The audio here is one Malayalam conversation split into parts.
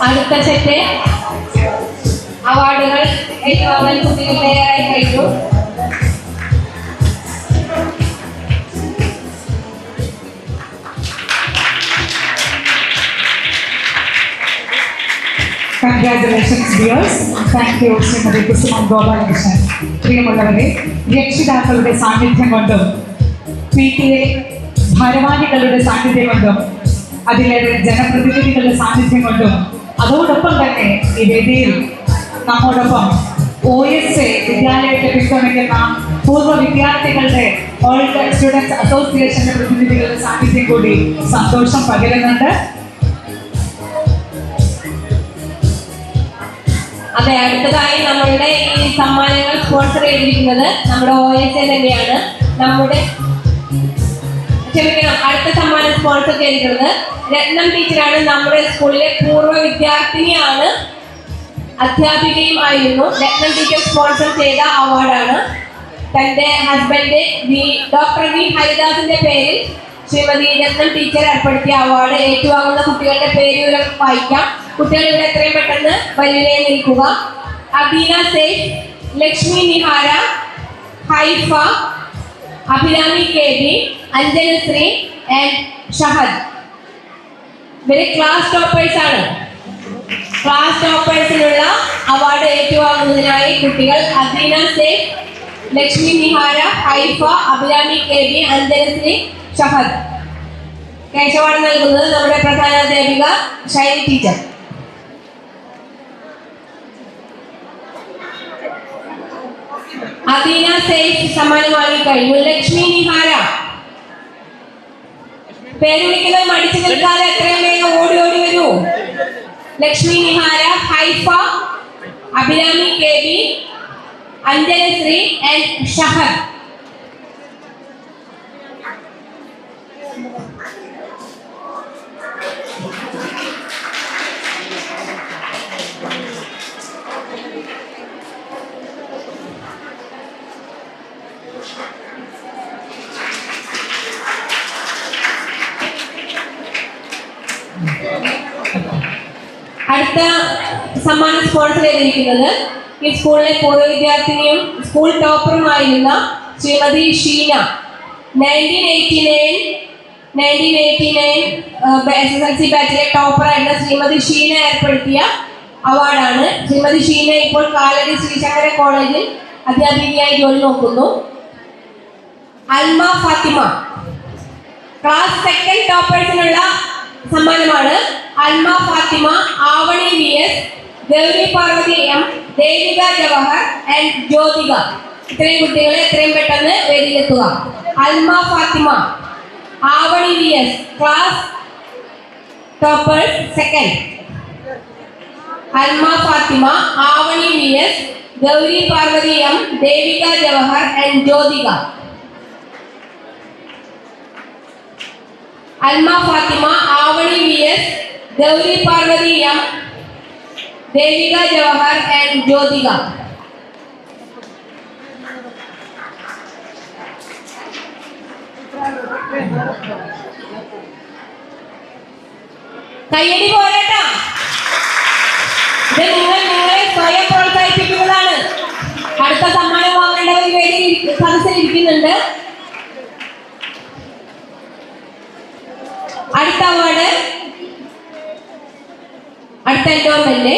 അടുത്ത സെറ്റ് അവാർഡുകൾ ഏറ്റുവാങ്ങൽ കുട്ടികൾ തയ്യാറായി കഴിഞ്ഞു. Congratulations, dears. Thank you, Shrimati കുസുമം ഗോപാലകൃഷ്ണൻ. പ്രിയമുള്ളവരെ, രക്ഷിതാക്കളുടെ സാന്നിധ്യം കൊണ്ടും PTA ഭാരവാഹികളുടെ സാന്നിധ്യം കൊണ്ടും അതിലേറെ ജനപ്രതിനിധികളുടെ സാന്നിധ്യം കൊണ്ടും അതോടൊപ്പം തന്നെ ഈ വേദിയിൽ നമ്മോടൊപ്പം OSA വിദ്യാലയത്തെ പിന്തുണയ്ക്കുന്ന പൂർവ്വ വിദ്യാർത്ഥികളുടെ ഓൾഡ് സ്റ്റുഡൻസ് അസോസിയേഷന്റെ പ്രതിനിധികളുടെ സാന്നിധ്യം കൂടി സന്തോഷം പകരുന്നുണ്ട്. അതെ, അടുത്തതായി നമ്മളുടെ ഈ സമ്മാനങ്ങൾ സ്പോൺസർ ചെയ്തിരിക്കുന്നത് നമ്മുടെ OSA തന്നെയാണ്. അടുത്ത സമ്മാനം സ്പോൺസർ ചെയ്തിട്ടുള്ളത് രത്നം ടീച്ചറാണ്. നമ്മുടെ സ്കൂളിലെ പൂർവ്വ വിദ്യാർത്ഥിനിയാണ്, അധ്യാപികയും ആയിരുന്നു. രത്നം ടീച്ചർ സ്പോൺസർ ചെയ്ത അവാർഡാണ്. തൻ്റെ ഹസ്ബൻഡ് ഡോക്ടർ വി ഹരിദാസിന്റെ പേരിൽ ശ്രീമതി രത്നം ടീച്ചർ ഏർപ്പെടുത്തിയ അവാർഡ് ഏറ്റുവാങ്ങുന്ന കുട്ടികളുടെ പേരുകൾ വായിക്കാം. കുട്ടികൾ ഇവിടെ എത്രയും പെട്ടെന്ന് വരിയിലേക്ക് നിൽക്കുക. Abeena Safe, Lakshmi Nihara, Haifa, Abhirami KB, Anjanasree and Shahad. ഇവര് ക്ലാസ് ടോപ്പേഴ്സ് ആണ്. ക്ലാസ് ടോപ്പേഴ്സിനുള്ള അവാർഡ് ഏറ്റുവാങ്ങുന്നതിനായി കുട്ടികൾ അബീന സേഫ്, ലക്ഷ്മി നിഹാര, ഹൈഫ, അഭിരാമി KB, അഞ്ജനശ്രീ, ഷഹദ്. കേശവാണ് നൽകുന്നത് നമ്മുടെ പ്രധാന അധ്യാപിക ഷൈനി ടീച്ചർ. അദീന സേഫ് സമ്മാനം വാങ്ങിക്കഴിഞ്ഞു. ലക്ഷ്മി നിഹാര, പേര് വിളിക്കുന്നത് മടിച്ചു നിൽക്കാതെ എത്രയും വേഗം ഓടി ഓടി വരൂ. Lakshmi Nihara, Haifa, Abhirami KB, Anjanasree and Shahad. അടുത്ത സമ്മാനം സ്പോൺസർ ചെയ്തിരിക്കുന്നത് ഈ സ്കൂളിലെ പൂർവ്വ വിദ്യാർത്ഥിനിയും സ്കൂൾ ടോപ്പറുമായിരുന്ന ശ്രീമതി ഷീന. 1989 SSLC ബാച്ചിലെ ടോപ്പറായിരുന്ന ശ്രീമതി ഷീന ഏർപ്പെടുത്തിയ അവാർഡാണ്. ശ്രീമതി ഷീന ഇപ്പോൾ കാലടി ശ്രീശങ്കര കോളേജിൽ അധ്യാപികയായി ജോലി നോക്കുന്നു. അൽമ ഫാത്തിമ, ക്ലാസ് സെക്കൻഡ് ടോപ്പേഴ്സിനുള്ള സമ്മാനമാണ്. Alma Fathima, Avani VS, Gauri Parvathi M, Devika Jawahar and Jyothika. ഇത്രയും കുട്ടികളെ എത്രയും പെട്ടെന്ന് വേദിയിലെത്തുക. Alma Fathima, Avani VS, class toppers second. Alma Fathima, Avani VS, Gauri Parvathi M, Devika Jawahar and Jyothika. Alma Fathima, Avani VS, Gauri Parvathi M, Devika Jawahar and Jyothika. കയ്യടി പോരാട്ടാ, ഇത് നിങ്ങളെ സ്വയം പ്രോത്സാഹിപ്പിക്കുന്നതാണ്. അടുത്ത സമ്മാനം വാങ്ങേണ്ടവർ വേണ്ടി സദസ്സിലിരിക്കുന്നുണ്ട്. അടുത്ത അവാർഡ്, അടുത്ത എൻഡോമെന്റ്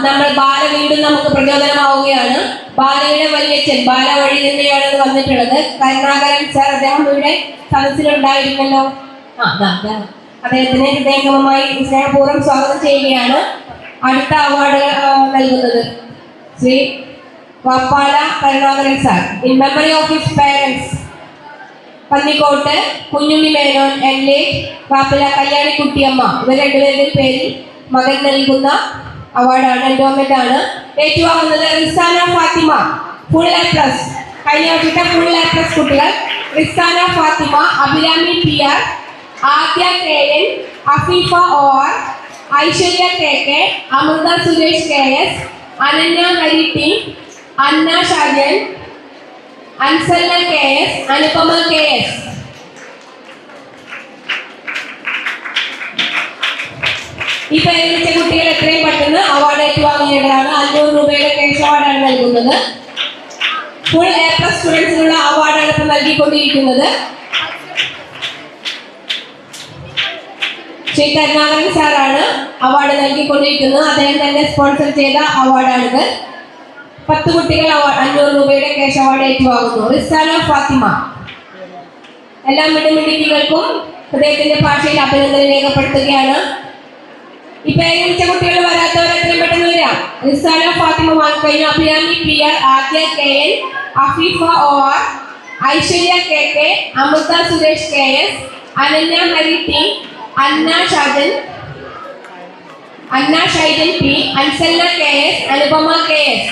നമ്മൾ ബാല വീണ്ടും നമുക്ക് പ്രചോദനമാവുകയാണ്. ബാലയുടെ വലിയച്ഛൻ ബാല വഴി തന്നെയാണ് വന്നിട്ടുള്ളത്. കരുണാകരൻ സാർ, അദ്ദേഹം ഇവിടെ സദസ്സിലുണ്ടായിരുന്നല്ലോ. അദ്ദേഹത്തിനെ ഹൃദയംഗമമായി സ്നേഹപൂർവ്വം സ്വാഗതം ചെയ്യുകയാണ്. അടുത്ത അവാർഡ് നൽകുന്നത് Shri Vappala Karunakaran sir. In memory of his parents Pannikkottu Kunjunni Menon എൻലെ വാപ്പല കല്യാണിക്കുട്ടിയമ്മ, ഇവർ രണ്ടുപേരുടെ പേരിൽ മകൻ നൽകുന്ന അവാർഡാണ്, എൻഡോമെന്റ് ആണ്. ഏറ്റുവാങ്ങുന്നത് റിസാന ഫാത്തിമ, ഫുൾ A+. കഴിഞ്ഞ വർഷത്തെ ഫുൾ A+ കുട്ടികൾ Rizana Fathima, Abhirami PR, Adya KN, Afeefa OR, Aishwarya KK, Amritha Suresh KS, Ananya Hari T, Anna Shajan, Ansalla KS, Anupama KS. അടുത്ത അവാർഡ്, അടുത്ത endowment Shri Vappala Karunakaran sir. In memory of his parents Pannikkottu Kunjunni Menon എൻലെ വാപ്പല കല്യാണിക്കുട്ടിയമ്മ, ഇവർ രണ്ടുപേരുടെ പേരിൽ മകൻ നൽകുന്ന അവാർഡാണ്, എൻഡോമെന്റ് ആണ്. ഏറ്റുവാങ്ങുന്നത് റിസാന ഫാത്തിമ, ഫുൾ A+. കഴിഞ്ഞ വർഷത്തെ ഫുൾ A+ കുട്ടികൾ Rizana Fathima, Abhirami PR, Adya KN, Afeefa OR, Aishwarya KK, Amritha Suresh KS, Ananya Hari T, Anna Shajan, Anupama KS. ഈ പേര് വിളിച്ച കുട്ടികൾ എത്രയും പെട്ടെന്ന് അവാർഡ് ഏറ്റുവാങ്ങേണ്ടതാണ്. 500 രൂപയുടെ ക്യാഷ് അവാർഡാണ് നൽകുന്നത്. ഫുൾ A+ സ്റ്റുഡൻസിനുള്ള അവാർഡാണ് ഇപ്പോൾ നൽകിക്കൊണ്ടിരിക്കുന്നത്. ശ്രീ കരുണാകരൻ സാറാണ് അവാർഡ് നൽകിക്കൊണ്ടിരിക്കുന്നത്. അദ്ദേഹം തന്നെ സ്പോൺസർ ചെയ്ത അവാർഡാണിത്. 10 കുട്ടികൾ 500 രൂപയുടെ ക്യാഷ് അവാർഡ് ഏറ്റുവാങ്ങുന്നു. റിസാന ഫാത്തിമ. എല്ലാ മിടുമിടുക്കികൾക്കും ഹൃദയത്തിന്റെ ഭാഷയിൽ അഭിനന്ദനം രേഖപ്പെടുത്തുകയാണ്. ഈ പേര് വിളിച്ച കുട്ടികൾ വരാത്തവർ എത്രയും പെട്ടെന്ന് വരാം. റിസാന ഫാത്തിമ കഴിഞ്ഞു. Abhirami PR, Adya KN, Afeefa OR, Aishwarya KK, Amritha Suresh KS, Ananya Hari T, Anna Shaijan P, അൻസൽന KS, Anupama KS.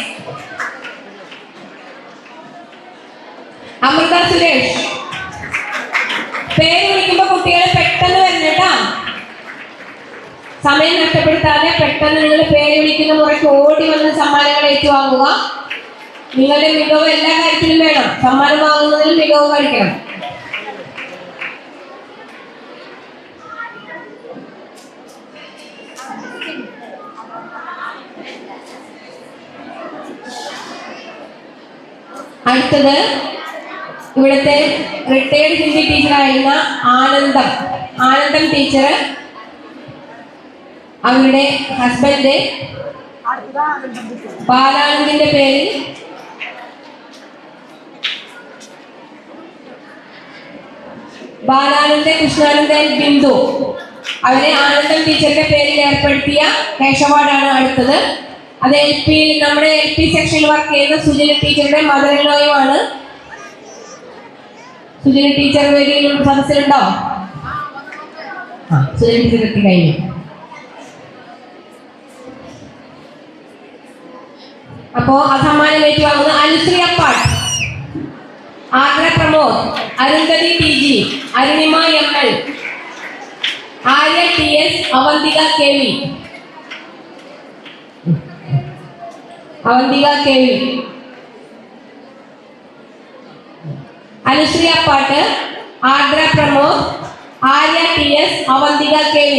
Amrita Suresh. പേര് വിളിക്കുമ്പോ കുട്ടികളെ പെട്ടെന്ന് വരണേട്ടാ. സമയം നഷ്ടപ്പെടുത്താതെ പെട്ടെന്ന് നിങ്ങൾ പേര് വിളിക്കുന്ന മുറയ്ക്ക് ഓടി വന്ന് സമ്മാനങ്ങൾ ഏറ്റുവാങ്ങുക. നിങ്ങളുടെ മികവ് എല്ലാ കാര്യത്തിലും വേണം. സമ്മാനം വാങ്ങുന്നതിൽ മികവ് കാണിക്കണം. അടുത്തത് ഇവിടുത്തെ റിട്ടയർഡ് ഹിന്ദി ടീച്ചറായിരുന്ന ആനന്ദം ടീച്ചർ, അവരുടെ ഹസ്ബൻഡ് ബാലാനന്ദിന്റെ പേരിൽ ബാലാനന്ദ കൃഷ്ണാനന്ദൻ ബിന്ദു, അവരെ ആനന്ദം ടീച്ചറുടെ പേരിൽ ഏർപ്പെടുത്തിയ ക്യാഷ് അവാർഡാണ് അടുത്തത്. അത് നമ്മുടെ LP സെക്ഷനിൽ വർക്ക് ചെയ്യുന്ന സുജിന ടീച്ചറുടെ മദറിനോയുമാണ്. സുജിന ടീച്ചർ വേദിയിൽ സദസ്സിലുണ്ടോ? സുജിന ടീച്ചർ എത്തി കഴിഞ്ഞു. അപ്പോ ആ സമ്മാനം ഏറ്റുവാങ്ങുന്നത് Anusree Appad, Agra Pramod, Arundhathi TG, Arunima ML, Arya TS, Avanthika KV. Anusree Appatt, Agra Pramod, Arya TS, Avanthika KV.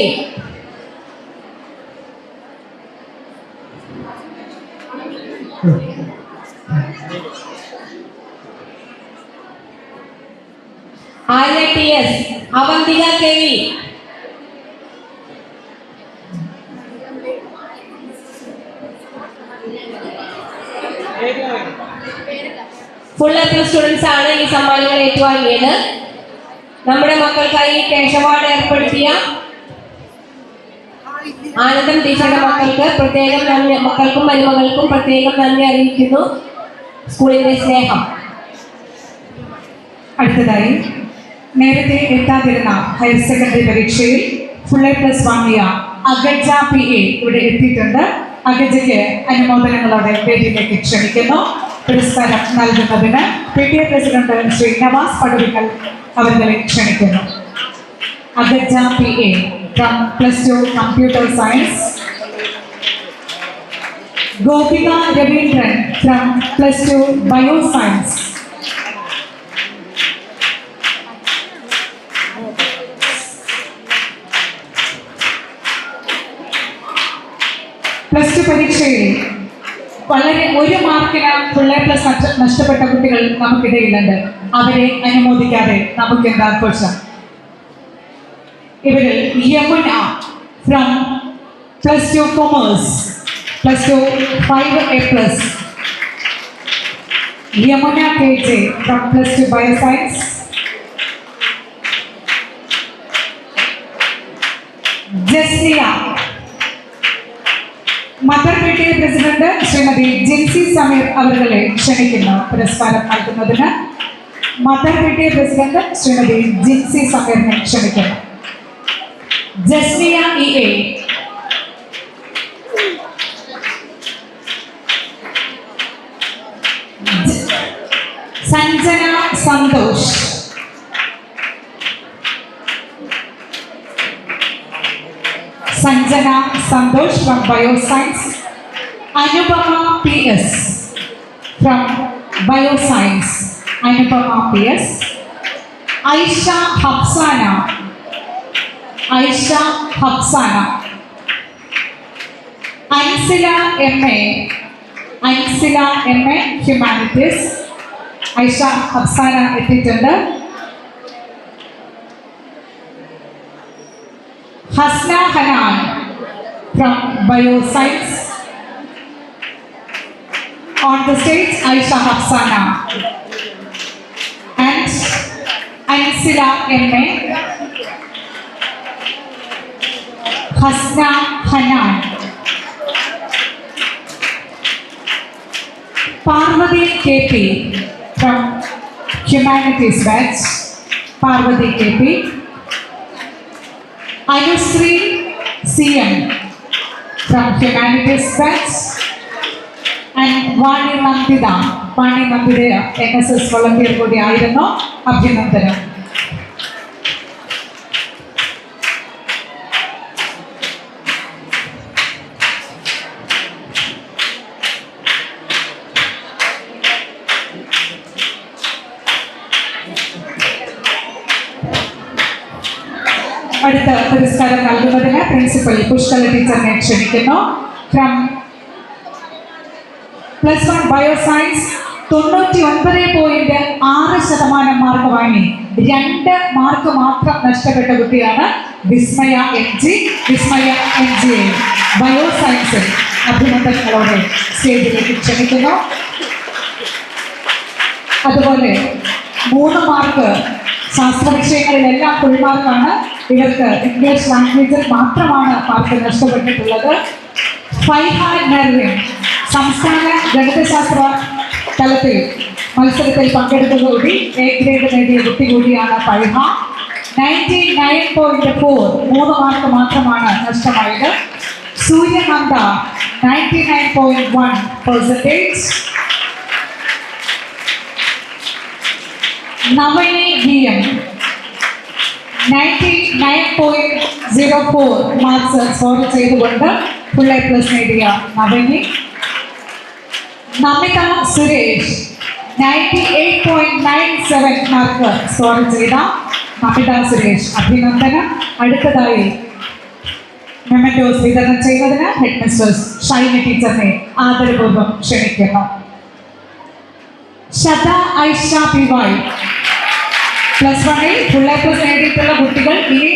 Arya TS, Avanthika KV. Full A+ students ആണ് ഈ സമ്മാനങ്ങൾ ഏറ്റുവാങ്ങിയത്. നമ്മുടെ മക്കൾക്കായി ക്യാഷ് അവാർഡ് ഏർപ്പെടുത്തിയ ആനന്ദം ടീച്ചറുടെ മക്കൾക്കും മരുമകൾക്കും പ്രത്യേകം നന്ദി അറിയിക്കുന്നു. സ്കൂളിന്റെ സ്നേഹം. അടുത്തതായി നേരത്തെ എത്താതിരുന്ന ഹയർ സെക്കൻഡറി പരീക്ഷയിൽ ഫുൾ A+ വാങ്ങിയ അഗജ PA ഇവിടെ എത്തിയിട്ടുണ്ട്. അഗജയ്ക്ക് അനുമോദനങ്ങളോടെ വേദിയിലേക്ക് ക്ഷണിക്കുന്നു. പുരസ്കാരം നൽകുന്നതിന് PTA പ്രസിഡന്റ് ശ്രീ നവാസ് പടുവിക്കൽ അവരെ ക്ഷണിക്കുന്നു. അഗജ PA from +2 computer science, Gopika Raveendran from +2 bio science, +2 പരീക്ഷയിൽ വളരെ 1 മാർക്കിന് ഫുൾ A+ നഷ്ടപ്പെട്ട കുട്ടികൾ നമുക്കിടയിലുണ്ട്. അവരെ അനുമോദിക്കാതെ നമുക്ക് എന്താഘോഷം. ഇവരിൽ Yamuna from +2 commerce, +2 5 A+, Yamuna KJ from +2 bioscience, Jasniya. Mother PTA president Shrimati Jincy Sameer അവരെ ക്ഷണിക്കുന്നു പുരസ്കാരം നൽകുന്നതിന്. Mother PTA president Shrimati Jincy സമീറിനെ ക്ഷണിക്കുന്നു. Jasniya EA, Sanjana Santhosh, from Bioscience, Anupama PS from Bioscience, Aisha Hapsana Ansila MA, Ansila MA humanities. Aisha Afsana എത്തിയിട്ടുണ്ട്. Hasna Hanan from bioscience. On the stage, Aisha Hafsana and Ansila MA, Hasna Hanan, Parvati KP from Humanities Batch, Parvati KP, Anusri CM from Humanities Batch, and Vani Nandida, Vani Nandida, NSS volunteer കൂടി ആയിരുന്നു. അഭിനന്ദനം. അടുത്ത പുരസ്കാരം നൽകുന്നതിന് പ്രിൻസിപ്പൽ പുഷ്കല ടീച്ചറിനെ ക്ഷണിക്കുന്നു. ഫ്രം +1 ബയോസയൻസ് 99.6% മാർക്ക് വാങ്ങി 2 മാർക്ക് മാത്രം നഷ്ടപ്പെട്ട കുട്ടിയാണ് വിസ്മയ MG. വിസ്മയ MG ബയോസയൻസിൽ അഭിനന്ദനങ്ങളോടെ സ്റ്റേജിലേക്ക് ക്ഷണിക്കുന്നു. അതുപോലെ 3 മാർക്ക് ശാസ്ത്ര വിഷയങ്ങളിലെല്ലാം ഫുൾ മാർക്കാണ്. ഇവർക്ക് ഇംഗ്ലീഷ് ലാംഗ്വേജിൽ മാത്രമാണ് മാർക്ക് നഷ്ടപ്പെട്ടിട്ടുള്ളത്. ഫൈഹ മെർവിൻ സംസ്ഥാന ഗണിതശാസ്ത്ര തലത്തിൽ മത്സരത്തിൽ പങ്കെടുത്തതോടെ A ഗ്രേഡ് നേടിയ കുട്ടി കൂടിയാണ് ഫൈഹ. 99.4 3 മാർക്ക് മാത്രമാണ് നഷ്ടമായത്. സൂര്യനന്ദ 99.1%. നവനി VM 99.04 മാർക്സ് സ്കോർ ചെയ്തുകൊണ്ട് ഫുൾ A+ നേടിയ നവനി. നമിത സുരേഷ് 98.97 മാർക്ക് സ്കോർ ചെയ്ത നമിത സുരേഷ് അഭിനന്ദനം. അടുത്തതായി മെമന്റോസ് വിതരണം ചെയ്യുന്നതിന് ഹെഡ് മിസ്ട്രസ് ഷൈനി ടീച്ചറിനെ ആദരപൂർവ്വം ക്ഷണിക്കുന്നു. ഷത ഐഷ PY +1 ഫുൾ A+ നേടിയിട്ടുള്ള കുട്ടികൾ ഇനി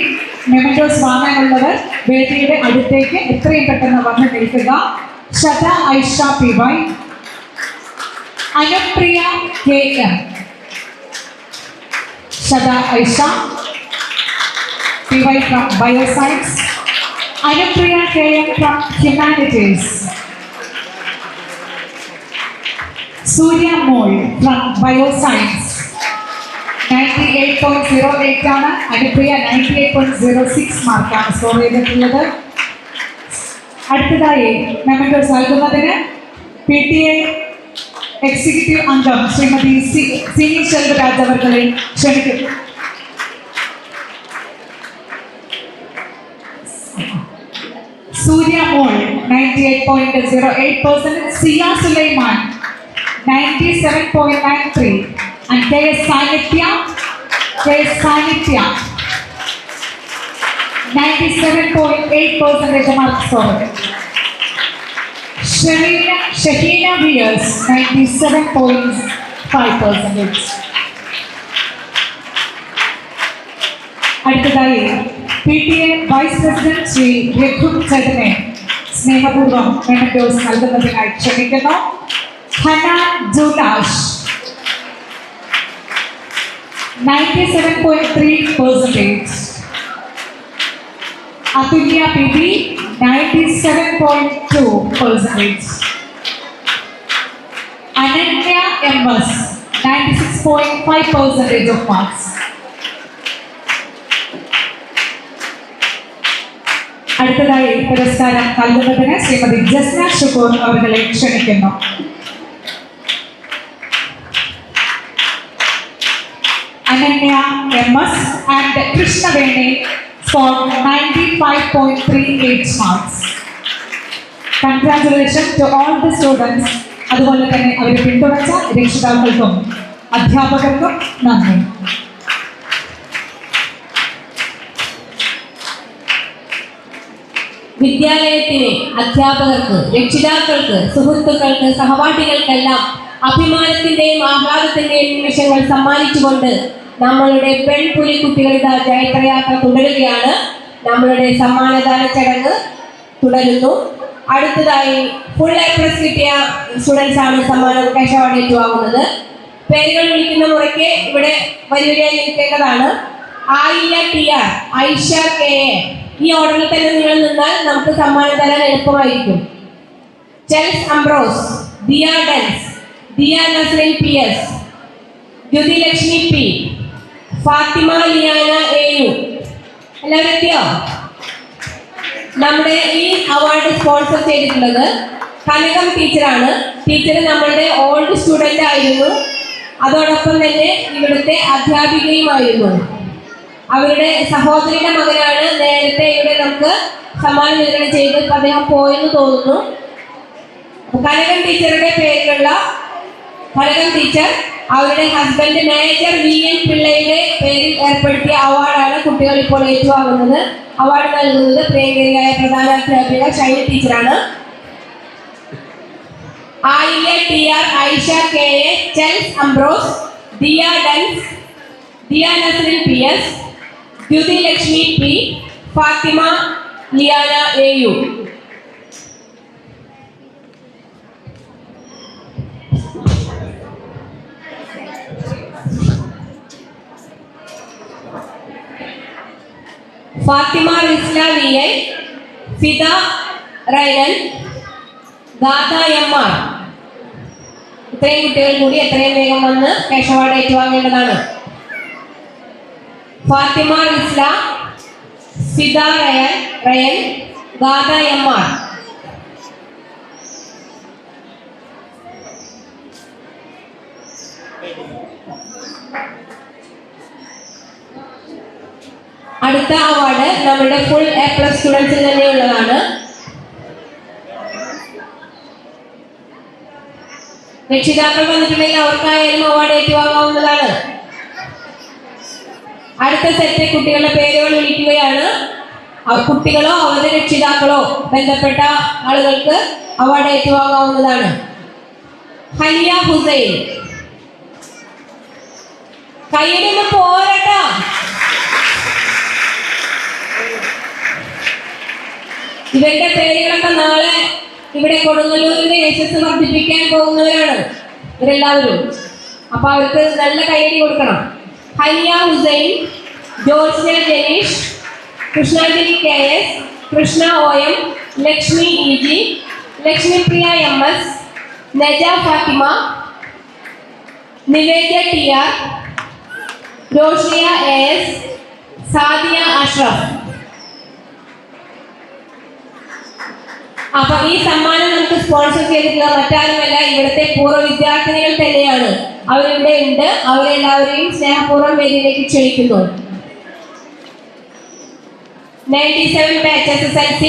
മെമന്റോസ് വാങ്ങാനുള്ളവർ വേദിയുടെ അടുത്തേക്ക് എത്രയും പെട്ടെന്ന് വന്ന് നിൽക്കുക. ഷത Aisha PY. Anupriya KM. ഷത Aisha PY from Bioscience. Anupriya KM from Humanities. Surya mall from Bioscience 98.08 ആണ്. അനുപ്രിയ 98.06 മാർക്കാണ് സ്കോർ ചെയ്തിട്ടുള്ളത്. അടുത്തതായി മെമന്റോസ് നൽകുന്നതിന് PTA എക്സിക്യൂട്ടീവ് അംഗം ശ്രീമതി സിനി ശെൽവരാജ് അവർകളെ ക്ഷണിക്കുന്നു. സൂര്യ മോൾ 98.08%. സിയ Sulaiman 97.93 and KS Sanithya 97.8% mark score. Shahina Vias 97.5%. അടുത്തതായി PTA vice president Shri Raghu ചന്ദ്രനെ സ്നേഹപൂർവ്വം മെമന്റോസ് നൽകുന്നതിനായി ക്ഷണിക്കുന്നു. ഹനാൻ ജുലാഷ് 97.3%. Atulya PB 97.2%. Ananya MS 96.5% of marks. അടുത്തതായി പുരസ്കാരം നൽകുന്നതിന് ശ്രീമതി ജസ്ന ഷുക്കൂർ അവരെ ക്ഷണിക്കുന്നു. Ananya MS and Krishna Vene for 95.38 marks. Congratulations to all the students. അതുപോലെ തന്നെ അവരെ പിന്തുണച്ച രക്ഷിതാക്കൾക്കും അധ്യാപകർക്കും നന്ദി. വിദ്യാലയത്തിന്, അധ്യാപകർക്ക്, രക്ഷിതാക്കൾക്ക്, സുഹൃത്തുക്കൾക്ക്, സഹപാഠികൾക്കെല്ലാം അഭിമാനത്തിന്റെയും ആഹ്ലാദത്തിന്റെയും നിമിഷങ്ങൾ സമ്മാനിച്ചുകൊണ്ട് നമ്മളുടെ പെൺപുലി കുട്ടികളുടെ ജൈത്രയാത്ര തുടരുകയാണ്. നമ്മളുടെ സമ്മാനദാന ചടങ്ങ് തുടരുന്നു. അടുത്തതായി ഫുൾ എ പ്ലസ് കിട്ടിയ സ്റ്റുഡൻസ് ആണ് സമ്മാനം ക്യാഷ് അവാർഡ് ഏറ്റുവാങ്ങുന്നത്. പേരുകൾ വിളിക്കുന്ന മുറയ്ക്ക് ഇവിടെ വരിവരിയായി നിൽക്കേണ്ടതാണ്. Aayiya T R, Aisha K A. ഈ ഓർഡറിൽ തന്നെ നിങ്ങൾ നിന്നാൽ നമുക്ക് സമ്മാനം തരാൻ എളുപ്പമായിരിക്കും. Chels Ambrose, Diya Dens, Diya Nasrin P S, Jyothi Lakshmi P, Fathima Liyana A U. എല്ലാവരും എത്തിയോ? നമ്മുടെ ഈ അവാർഡ് സ്പോൺസർ ചെയ്തിട്ടുള്ളത് കനകം ടീച്ചറാണ്. ടീച്ചർ നമ്മളുടെ ഓൾഡ് സ്റ്റുഡൻ്റ് ആയിരുന്നു, അതോടൊപ്പം തന്നെ ഇവിടുത്തെ അധ്യാപികയുമായിരുന്നു. അവരുടെ സഹോദരിയുടെ മകനാണ് നേരത്തെ ഇവിടെ നമുക്ക് സമ്മാനം വിതരണം ചെയ്ത് അദ്ദേഹം പോയെന്ന് തോന്നുന്നു. കനകം ടീച്ചറുടെ പേരിലുള്ള കനകം ടീച്ചർ അവരുടെ ഹസ്ബൻഡ് മേജർ വി എൻ പിള്ളയുടെ പേരിൽ ഏർപ്പെടുത്തിയ അവാർഡാണ് കുട്ടികൾ ഇപ്പോൾ ഏറ്റുവാങ്ങുന്നത്. അവാർഡ് നൽകുന്നത് പ്രിയങ്കരിയായ പ്രധാന അധ്യാപിക ഷൈനി ടീച്ചറാണ്. Ayilya T R, Aisha K A, Chels Ambrose, Diya Dens, Diya Nasrin P S, Jyothi Lakshmi P, Fathima Liyana A U. Fathima Rizla V I, Fida Rainan, Gadha M R. ഇത്രയും കുട്ടികൾ കൂടി എത്രയും വേഗം വന്ന് ക്യാഷ് അവാർഡ് ഏറ്റുവാങ്ങേണ്ടതാണ്. Fathima Rizla, Fida Rayan, Gadha M R. അടുത്ത അവാർഡ് നമ്മുടെ ഫുൾ എ പ്ലസ് സ്റ്റുഡൻസിൽ തന്നെയുള്ളതാണ്. രക്ഷിതാക്കൾ വന്നിട്ടുണ്ടെങ്കിൽ അവർക്കായാലും അവാർഡ് ഏറ്റുവാങ്ങാവുന്നതാണ്. അടുത്ത സെറ്റ് കുട്ടികളുടെ പേരുകൾ വിളിക്കുകയാണ്. കുട്ടികളോ അവരുടെ രക്ഷിതാക്കളോ ബന്ധപ്പെട്ട ആളുകൾക്ക് അവാർഡ് ഏറ്റുവാങ്ങാവുന്നതാണ്. ഹനിയ ഹുസൈൻ. കയ്യിലൊന്ന് പോരട്ടാ. ഇവരുടെ പേരുകളൊക്കെ നാളെ ഇവിടെ കൊടുങ്ങല്ലൂരിന്റെ യശസ് വർദ്ധിപ്പിക്കാൻ പോകുന്നവരാണ് ഇവരെല്ലാവരും. അപ്പൊ അവർക്ക് നല്ല കൈയടി കൊടുക്കണം. Haniya Hussain, Georgia Janeesh, Krishnanjali K S, Krishna O M, Lakshmi E G, Lakshmipriya M S, Naja Fathima, Nivedya T R, Roshiya A S, Sadiya Ashraf. അപ്പൊ ഈ സമ്മാനം നമുക്ക് സ്പോൺസർ ചെയ്തിട്ടുള്ള മറ്റാരുമല്ല, ഇവിടുത്തെ പൂർവ്വ വിദ്യാർത്ഥിനികൾ തന്നെയാണ്. അവരിവിടെ ഉണ്ട്. അവരെല്ലാവരെയും സ്നേഹപൂർവ്വം വേദിയിലേക്ക് ക്ഷണിക്കുന്നു. 97 ബാച്ച് SSLC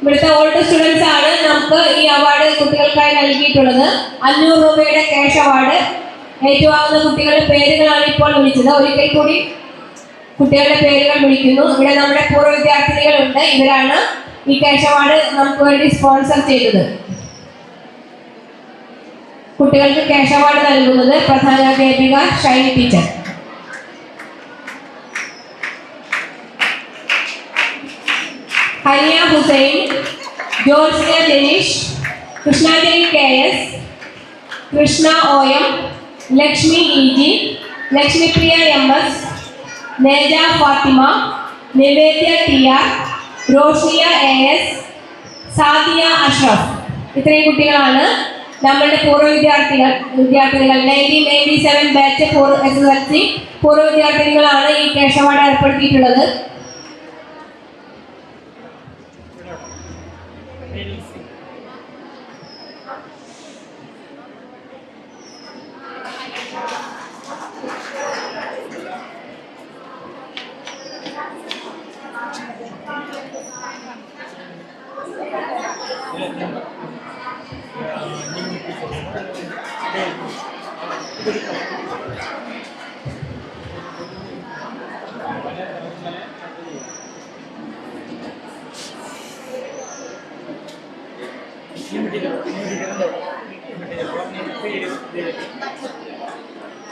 ഇവിടുത്തെ ഓൾഡ് സ്റ്റുഡൻസ് ആണ് നമുക്ക് ഈ അവാർഡ് കുട്ടികൾക്കായി നൽകിയിട്ടുള്ളത്. 500 രൂപയുടെ ക്യാഷ് അവാർഡ് ഏറ്റുവാങ്ങുന്ന കുട്ടികളുടെ പേരുകളാണ് ഇപ്പോൾ വിളിച്ചത്. ഒരിക്കൽ കൂടി കുട്ടികളുടെ പേരുകൾ വിളിക്കുന്നു. ഇവിടെ നമ്മുടെ പൂർവ്വ വിദ്യാർത്ഥിനികളുണ്ട്. ഇവരാണ് ഈ ക്യാഷ് അവാർഡ് നമുക്ക് വേണ്ടി സ്പോൺസർ ചെയ്തത്. കുട്ടികൾക്ക് ക്യാഷ് അവാർഡ് നൽകുന്നത് പ്രധാനാധ്യാപിക Shiny teacher. Haniya Hussain, Georgia Janeesh, Krishnanjali K S, Krishna O M, Lakshmi E G, Lakshmipriya M S, Neja Fathima, Nivedya T R, Roshiya A S, Sadiya Ashraf. ഇത്രയും കുട്ടികളാണ് നമ്മളുടെ പൂർവ്വ വിദ്യാർത്ഥികൾ 1997 ബാച്ച് SSLC പൂർവ്വ വിദ്യാർത്ഥികളാണ് ഈ ക്യാഷ് അവാർഡ് ഏർപ്പെടുത്തിയിട്ടുള്ളത്.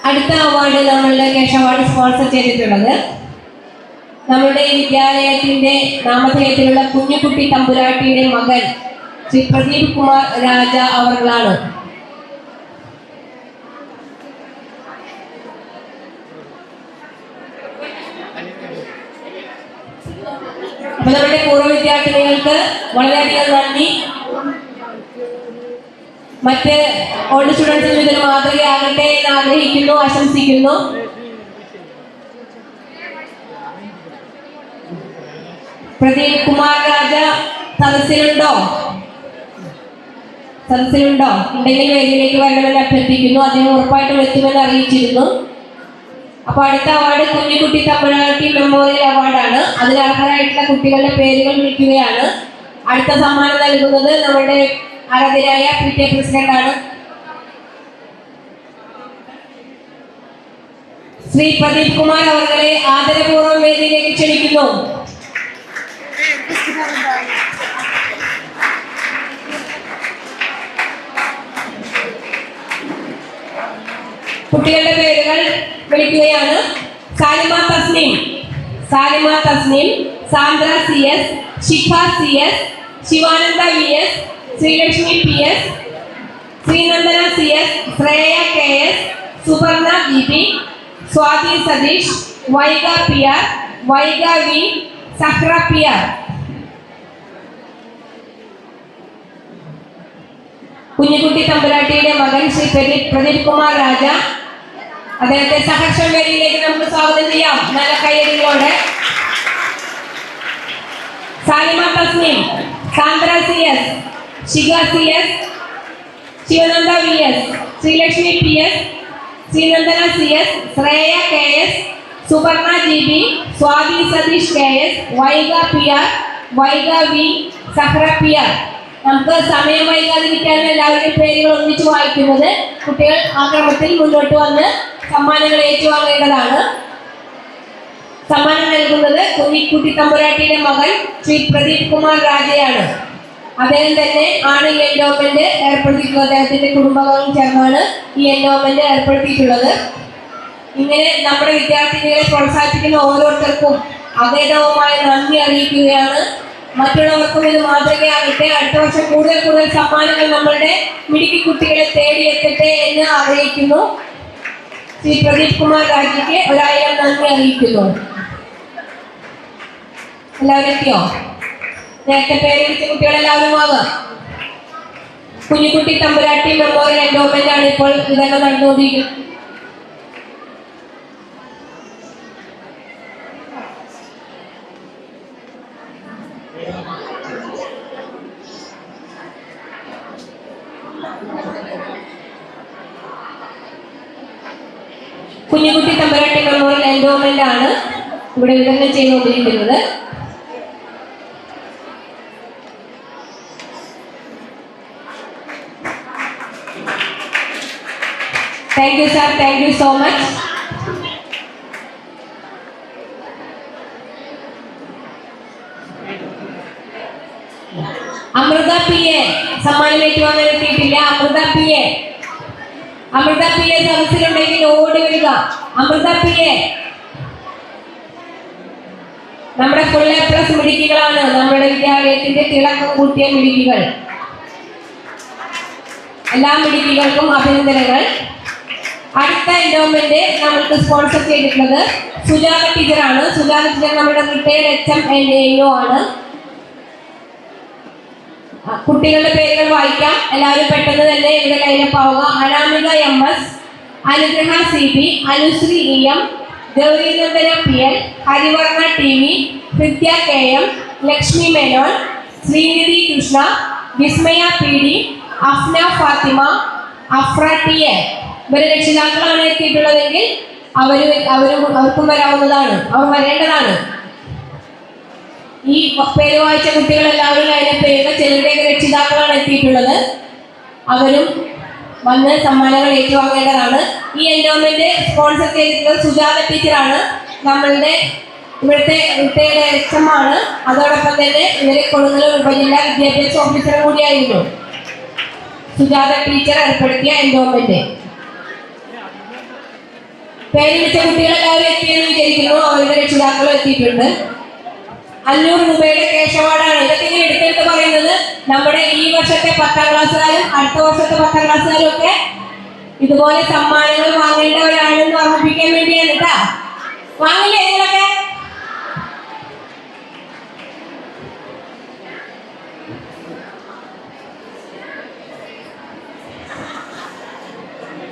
അടുത്ത അവാർഡ് നമ്മളുടെ ക്യാഷ് അവാർഡ് സ്പോൺസർ ചെയ്തിട്ടുള്ളത് നമ്മുടെ വിദ്യാലയത്തിന്റെ നാമധേയത്തിലുള്ള കുഞ്ഞുകുട്ടി തമ്പുരാട്ടിയുടെ മകൻ ശ്രീ പ്രദീപ് കുമാർ രാജ അവർകളാണ്. അപ്പൊ നമ്മുടെ പൂർവ്വ വിദ്യാർത്ഥിനികൾക്ക് വളരെയധികം നന്ദി. മറ്റ് ഓൾഡ് സ്റ്റുഡൻസിനും ഇതിന് മാതൃകയാകട്ടെ എന്ന് ആഗ്രഹിക്കുന്നു, ആശംസിക്കുന്നു. പ്രദീപ് കുമാർ രാജ സദസ്സിലുണ്ടോ? ഉണ്ടെങ്കിൽ വേദിയിലേക്ക് വരണമെന്ന് അഭ്യർത്ഥിക്കുന്നു. അദ്ദേഹം ഉറപ്പായിട്ടും എത്തുമെന്ന് അറിയിച്ചിരുന്നു. അപ്പൊ അടുത്ത അവാർഡ് കുഞ്ഞുകുട്ടി തമ്പുരാട്ടി മെമ്മോറിയൽ അവാർഡാണ്. അതിൽ അർഹരായിട്ടുള്ള കുട്ടികളുടെ പേരുകൾ വിളിക്കുകയാണ്. അടുത്ത സമ്മാനം നൽകുന്നത് നമ്മുടെ ആരാധ്യരായ PTA പ്രസിഡന്റാണ്. ശ്രീ പ്രദീപ് കുമാർ അവരെ ആദരപൂർവ്വം വേദിയിലേക്ക് ക്ഷണിക്കുന്നു. കുട്ടികളുടെ പേരുകൾ വിളിക്കുകയാണ്. Salima Tasneem, Sandra CS, Shikha CS, Sivananda VS, Sreelakshmi PS, Sreenandana CS, Shreya KS, സുവർണ DP, Swathi Satheesh, Vaiga PR, Vaiga V, സഹ്ര PR. കുഞ്ഞുകുട്ടി തമ്പുരാട്ടിയുടെ മകൻ ശ്രീ പ്രദീപ് കുമാർ രാജ, അദ്ദേഹത്തെ സഹർഷം വേദിയിലേക്ക് നമുക്ക് സ്വാഗതം ചെയ്യാം നല്ല കയ്യടികളോടെ. Salima Tasneem, Sandra CS, Shikha CS, Sivananda VS, Sreelakshmi PS, Sreenandana CS, Shreya KS, സുവർണ GB, Swathi Satheesh KS, Vaiga PR, Vaiga V, സഹ്ര PR. നമുക്ക് സമയം വൈകാതിരിക്കാനും എല്ലാവരുടെയും പേരുകൾ ഒന്നിച്ചു വായിക്കുന്നത്. കുട്ടികൾ ആ ക്രമത്തിൽ മുന്നോട്ട് വന്ന് സമ്മാനങ്ങൾ ഏറ്റുവാങ്ങേണ്ടതാണ്. സമ്മാനം നൽകുന്നത് കുഞ്ഞിക്കുട്ടി തമ്പുരാട്ടിയുടെ മകൻ ശ്രീ പ്രദീപ് കുമാർ രാജയാണ്. അദ്ദേഹം തന്നെ ആണ് ഈ എൻഡോമെന്റ് ഏർപ്പെടുത്തിയിട്ടുള്ളത്. അദ്ദേഹത്തിന്റെ കുടുംബങ്ങളും ചേർന്നാണ് ഈ എൻഡോമെന്റ് ഏർപ്പെടുത്തിയിട്ടുള്ളത്. ഇങ്ങനെ നമ്മുടെ വിദ്യാർത്ഥിനികളെ പ്രോത്സാഹിപ്പിക്കുന്ന ഓരോരുത്തർക്കും അഗേതവുമായ നന്ദി അറിയിക്കുകയാണ്. മറ്റുള്ളവർക്കും ഇത് മാതൃകയാകട്ടെ. അടുത്ത വർഷം കൂടുതൽ സമ്മാനങ്ങൾ നമ്മളുടെ മിടുക്കി കുട്ടികളെ തേടിയെത്തട്ടെ എന്ന് ആഗ്രഹിക്കുന്നു. ശ്രീ പ്രദീപ് കുമാർ രാജിക്ക് 1000 നന്ദി അറിയിക്കുന്നു. എല്ലാവരും എത്തിയോ? നേരത്തെ പേര് വിളിച്ച കുട്ടികളെല്ലാവരും ആകാം. കുഞ്ഞുകുട്ടി തമ്പുരാട്ടി മെമ്മോറിയൽ എൻഡോമെന്റ് ആണ് ഇപ്പോൾ വിതരണം നടന്നുകൊണ്ടിരിക്കുന്നത്. കുഞ്ഞുകുട്ടി തമ്പുരാട്ടി മെമ്മോറിയൽ എൻഡോമെന്റ് ആണ് ഇവിടെ വിതരണം ചെയ്തുകൊണ്ടിരിക്കുന്നത്. Thank you sir, thank you so much. Amritha PA സമ്മാനം ഏറ്റുവാങ്ങാൻ എത്തിയിട്ടില്ല. അമൃത PA സദസ്സിലുണ്ടെങ്കിൽ ഓടി വരിക. അമൃത PA നമ്മുടെ ഫുൾ A+ മിടുക്കികളാണ്. നമ്മുടെ വിദ്യാലയത്തിന്റെ തിളക്കം കൂട്ടിയ മിടുക്കികൾ. എല്ലാ മിടുക്കികൾക്കും അഭിനന്ദനങ്ങൾ. അടുത്ത എൻഡോമെന്റ് നമ്മൾക്ക് സ്പോൺസർ ചെയ്തിട്ടുള്ളത് സുജാത ടീച്ചറാണ്. സുജാത ടീച്ചർ നമ്മുടെ റിട്ടയർഡ് HM and AO ആണ്. കുട്ടികളുടെ പേരുകൾ വായിക്കാം. എല്ലാവരും പെട്ടെന്ന് തന്നെ ഇവിടെ ലൈനപ്പ് ആവുക. Anamika MS, Anugraha CB, Anusree EM, Gaurinandana PL, Harivarna TV, Hridya KM, Lakshmi Menon, Sreenidhi Krishna, Vismaya PD, Afna Fathima, Afra TA. ഇവരെ രക്ഷിതാക്കളാണ് എത്തിയിട്ടുള്ളതെങ്കിൽ അവർക്കും വരാവുന്നതാണ്, അവർ വരേണ്ടതാണ്. ഈ പേര് വായിച്ച കുട്ടികളെല്ലാവരും അതിന്റെ പേരുകൾ ചിലരുടെയൊക്കെ രക്ഷിതാക്കളാണ് എത്തിയിട്ടുള്ളത്. അവരും വന്ന് സമ്മാനങ്ങൾ ഏറ്റുവാങ്ങേണ്ടതാണ്. ഈ എൻഡോമെന്റ് സ്പോൺസർ ചെയ്തിട്ടുള്ളത് സുജാത ടീച്ചറാണ്. നമ്മളുടെ ഇവിടുത്തെ റിട്ടയർഡ് HM ആണ്. അതോടൊപ്പം തന്നെ ഇവരെ കൊടുങ്ങല്ലൂർ ഉപജില്ലാ വിദ്യാഭ്യാസ ഓഫീസർ കൂടിയായിരുന്നു. സുജാത ടീച്ചർ ഏർപ്പെടുത്തിയ എൻഡോമെന്റ്. പേര് വിളിച്ച കുട്ടികളെല്ലാവരും എത്തിയെന്ന് വിചാരിക്കുന്നു. അവരുടെ രക്ഷിതാക്കളും എത്തിയിട്ടുണ്ട്. 500 രൂപയുടെ ക്യാഷ് അവാർഡാണ്. ഇതൊക്കെ ഇങ്ങനെ എടുത്തെടുത്ത് പറയുന്നത് നമ്മുടെ ഈ വർഷത്തെ 10ാം ക്ലാസ്സുകാരും അടുത്ത വർഷത്തെ 10ാം ക്ലാസ്സുകാരും ഒക്കെ ഇതുപോലെ സമ്മാനങ്ങൾ വാങ്ങേണ്ടവരാണെന്ന് ഓർമ്മിപ്പിക്കാൻ വേണ്ടിയാണ് കേട്ടാ. വാങ്ങില്ലേ നിങ്ങളൊക്കെ?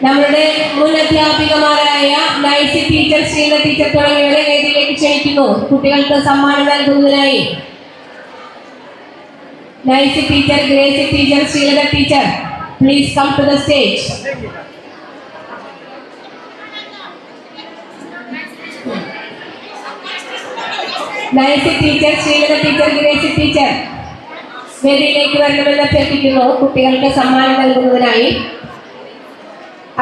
നമ്മളുടെ മുൻ അധ്യാപികമാരായ നൈസി ടീച്ചർ, ശ്രീല ടീച്ചർ തുടങ്ങിയവരെ വേദിയിലേക്ക് ക്ഷണിക്കുന്നു കുട്ടികൾക്ക് സമ്മാനം നൽകുന്നതിനായി. Nicy teacher, Gracy teacher, Sreelatha teacher, please come to the stage. Nicy teacher, Sreelatha teacher, Gracy teacher വേദിയിലേക്ക് വരണമെന്ന് അഭ്യർത്ഥിക്കുന്നു കുട്ടികൾക്ക് സമ്മാനം നൽകുന്നതിനായി.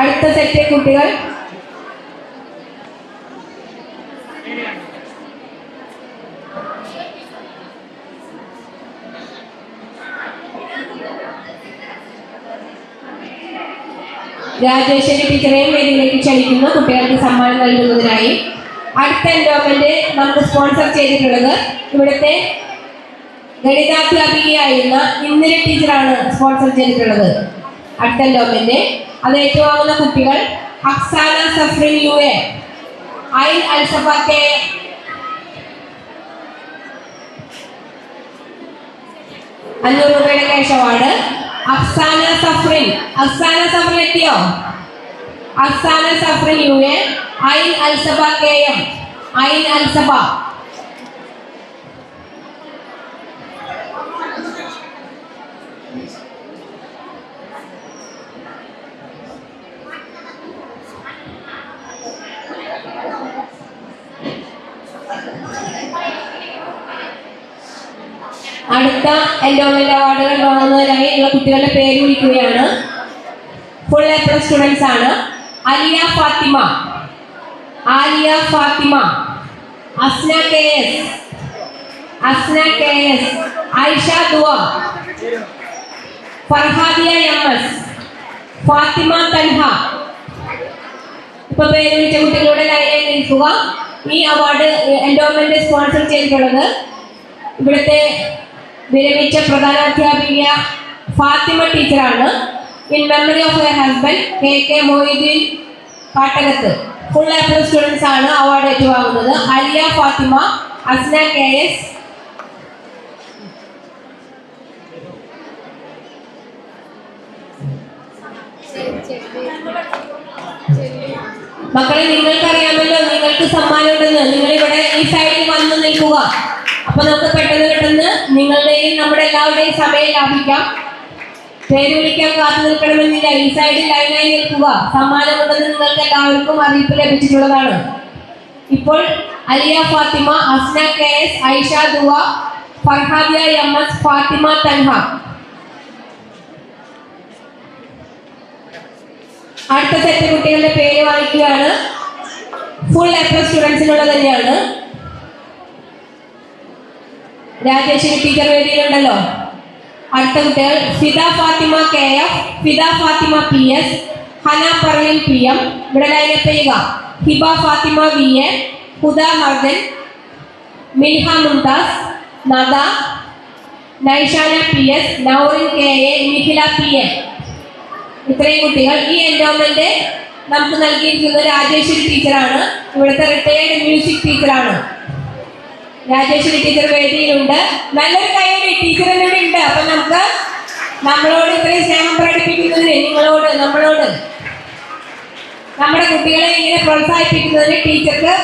അടുത്ത സെറ്റ് കുട്ടികൾ രാജേശ്വരി ടീച്ചറെയും വേദിയിലേക്ക് ക്ഷണിക്കുന്നു കുട്ടികൾക്ക് സമ്മാനം നൽകുന്നതിനായി. അടുത്ത എൻഡോമെന്റ് നമുക്ക് സ്പോൺസർ ചെയ്തിട്ടുള്ളത് ഇവിടുത്തെ ഗണിതാധ്യാപികയായിരുന്ന ഇന്ദിര ടീച്ചറാണ് സ്പോൺസർ ചെയ്തിട്ടുള്ളത്. അടുത്ത എൻഡോമെന്റ് അത് ഏറ്റുവാങ്ങുന്ന കുട്ടികൾ അക്സാന സഫ്രിൻ യു.എ, ഐൻ അൽസഫ കെ, 500 രൂപയുടെ ക്യാഷ് അവാർഡ്. അക്സാന സഫ്രിൻ എത്തിയോ? അക്സാന സഫ്രിൻ യു.എ, ഐൻ അൽസഫ കെ എം, ഐൻ അൽസഫ. അടുത്ത എൻഡോമെന്റ് അവാർഡുകൾ വാങ്ങുന്നതിനായി ഉള്ള കുട്ടികളുടെ പേര് വിളിക്കുകയാണ്. ഫുൾ എ പ്ലസ് സ്റ്റുഡൻസ് ആണ്. Aliya Fathima, Asna K S, Ayisha Dua, Farhadiya M S, Fathima Thanha. ഇപ്പൊ പേര് വിളിച്ച കുട്ടികളുടെ ലൈനിൽ നിൽക്കുക. ഈ അവാർഡ് എൻഡോമെന്റ് സ്പോൺസർ ചെയ്തിട്ടുള്ളത് ഇവിടുത്തെ വിരമിച്ച പ്രധാനാധ്യാപിക ഫാത്തിമ ടീച്ചറാണ്. In memory of her husband K Moideen Kattakath. Full A plus students ആണ് അവാർഡ് ഏറ്റുവാങ്ങുന്നത്. ആലിയ ഫാത്തിമ, അസ്ന കെ എസ്, മക്കളെ നിങ്ങൾക്കറിയാമല്ലോ നിങ്ങൾക്ക് സമ്മാനം ഉണ്ടെന്ന്. നിങ്ങൾ ഇവിടെ ഈ സൈഡിൽ വന്ന് നിൽക്കുക. അപ്പൊ നമുക്ക് പെട്ടെന്ന് നിങ്ങളുടെയും നമ്മുടെ എല്ലാവരുടെയും സമയം ലാഭിക്കാം. പേര് വിളിക്കാൻ കാത്തു നിൽക്കണമെന്നില്ല. ഈ സൈഡിൽ ലൈനായി നിൽക്കുക. സമ്മാനമുണ്ടെന്ന് നിങ്ങൾക്ക് എല്ലാവർക്കും അറിയിപ്പ് ലഭിച്ചിട്ടുള്ളതാണ്. ഇപ്പോൾ Aliya Fathima, Asna K S, Ayisha Dua, Farhadiya M S, Fathima Thanha. അടുത്ത സെറ്റ് കുട്ടികളുടെ പേര് വാങ്ങിക്കുകയാണ്. ഫുൾ എ പ്ലസ് സ്റ്റുഡൻസിനുള്ള തന്നെയാണ്. രാജേശ്വരി ടീച്ചർ വേദിയിലുണ്ടല്ലോ. അടുത്ത കുട്ടികൾ Fida Fathima K F, Fida Fathima P S, Hana Parveen P M. ഇവിടെ ലൈനപ്പ് ചെയ്യുക. Hiba Fathima V A, Huda Mardan, Minha Mumtaz, Nada, Naishana P S, Naurin K A, Nikhila P A. ഇത്രയും കുട്ടികൾ. ഈ എൻഡോമെന്റ് നമുക്ക് നൽകിയിരിക്കുന്നത് രാജേശ്വരി ടീച്ചറാണ്. ഇവിടുത്തെ റിട്ടയേർഡ് മ്യൂസിക് ടീച്ചറാണ്. രാജേശ്വരി ടീച്ചർ വേദിയിലുണ്ട്. നല്ലൊരു കൈയ്യടി ടീച്ചറിന് ഇവിടെ ഉണ്ട്. അപ്പൊ നമുക്ക് നമ്മളോട് ഇത്രയും സ്നേഹം പ്രകടിപ്പിക്കുന്നതിന് നമ്മളോട് നമ്മുടെ കുട്ടികളെ ഇങ്ങനെ പ്രോത്സാഹിപ്പിക്കുന്നതിന് ടീച്ചർക്ക്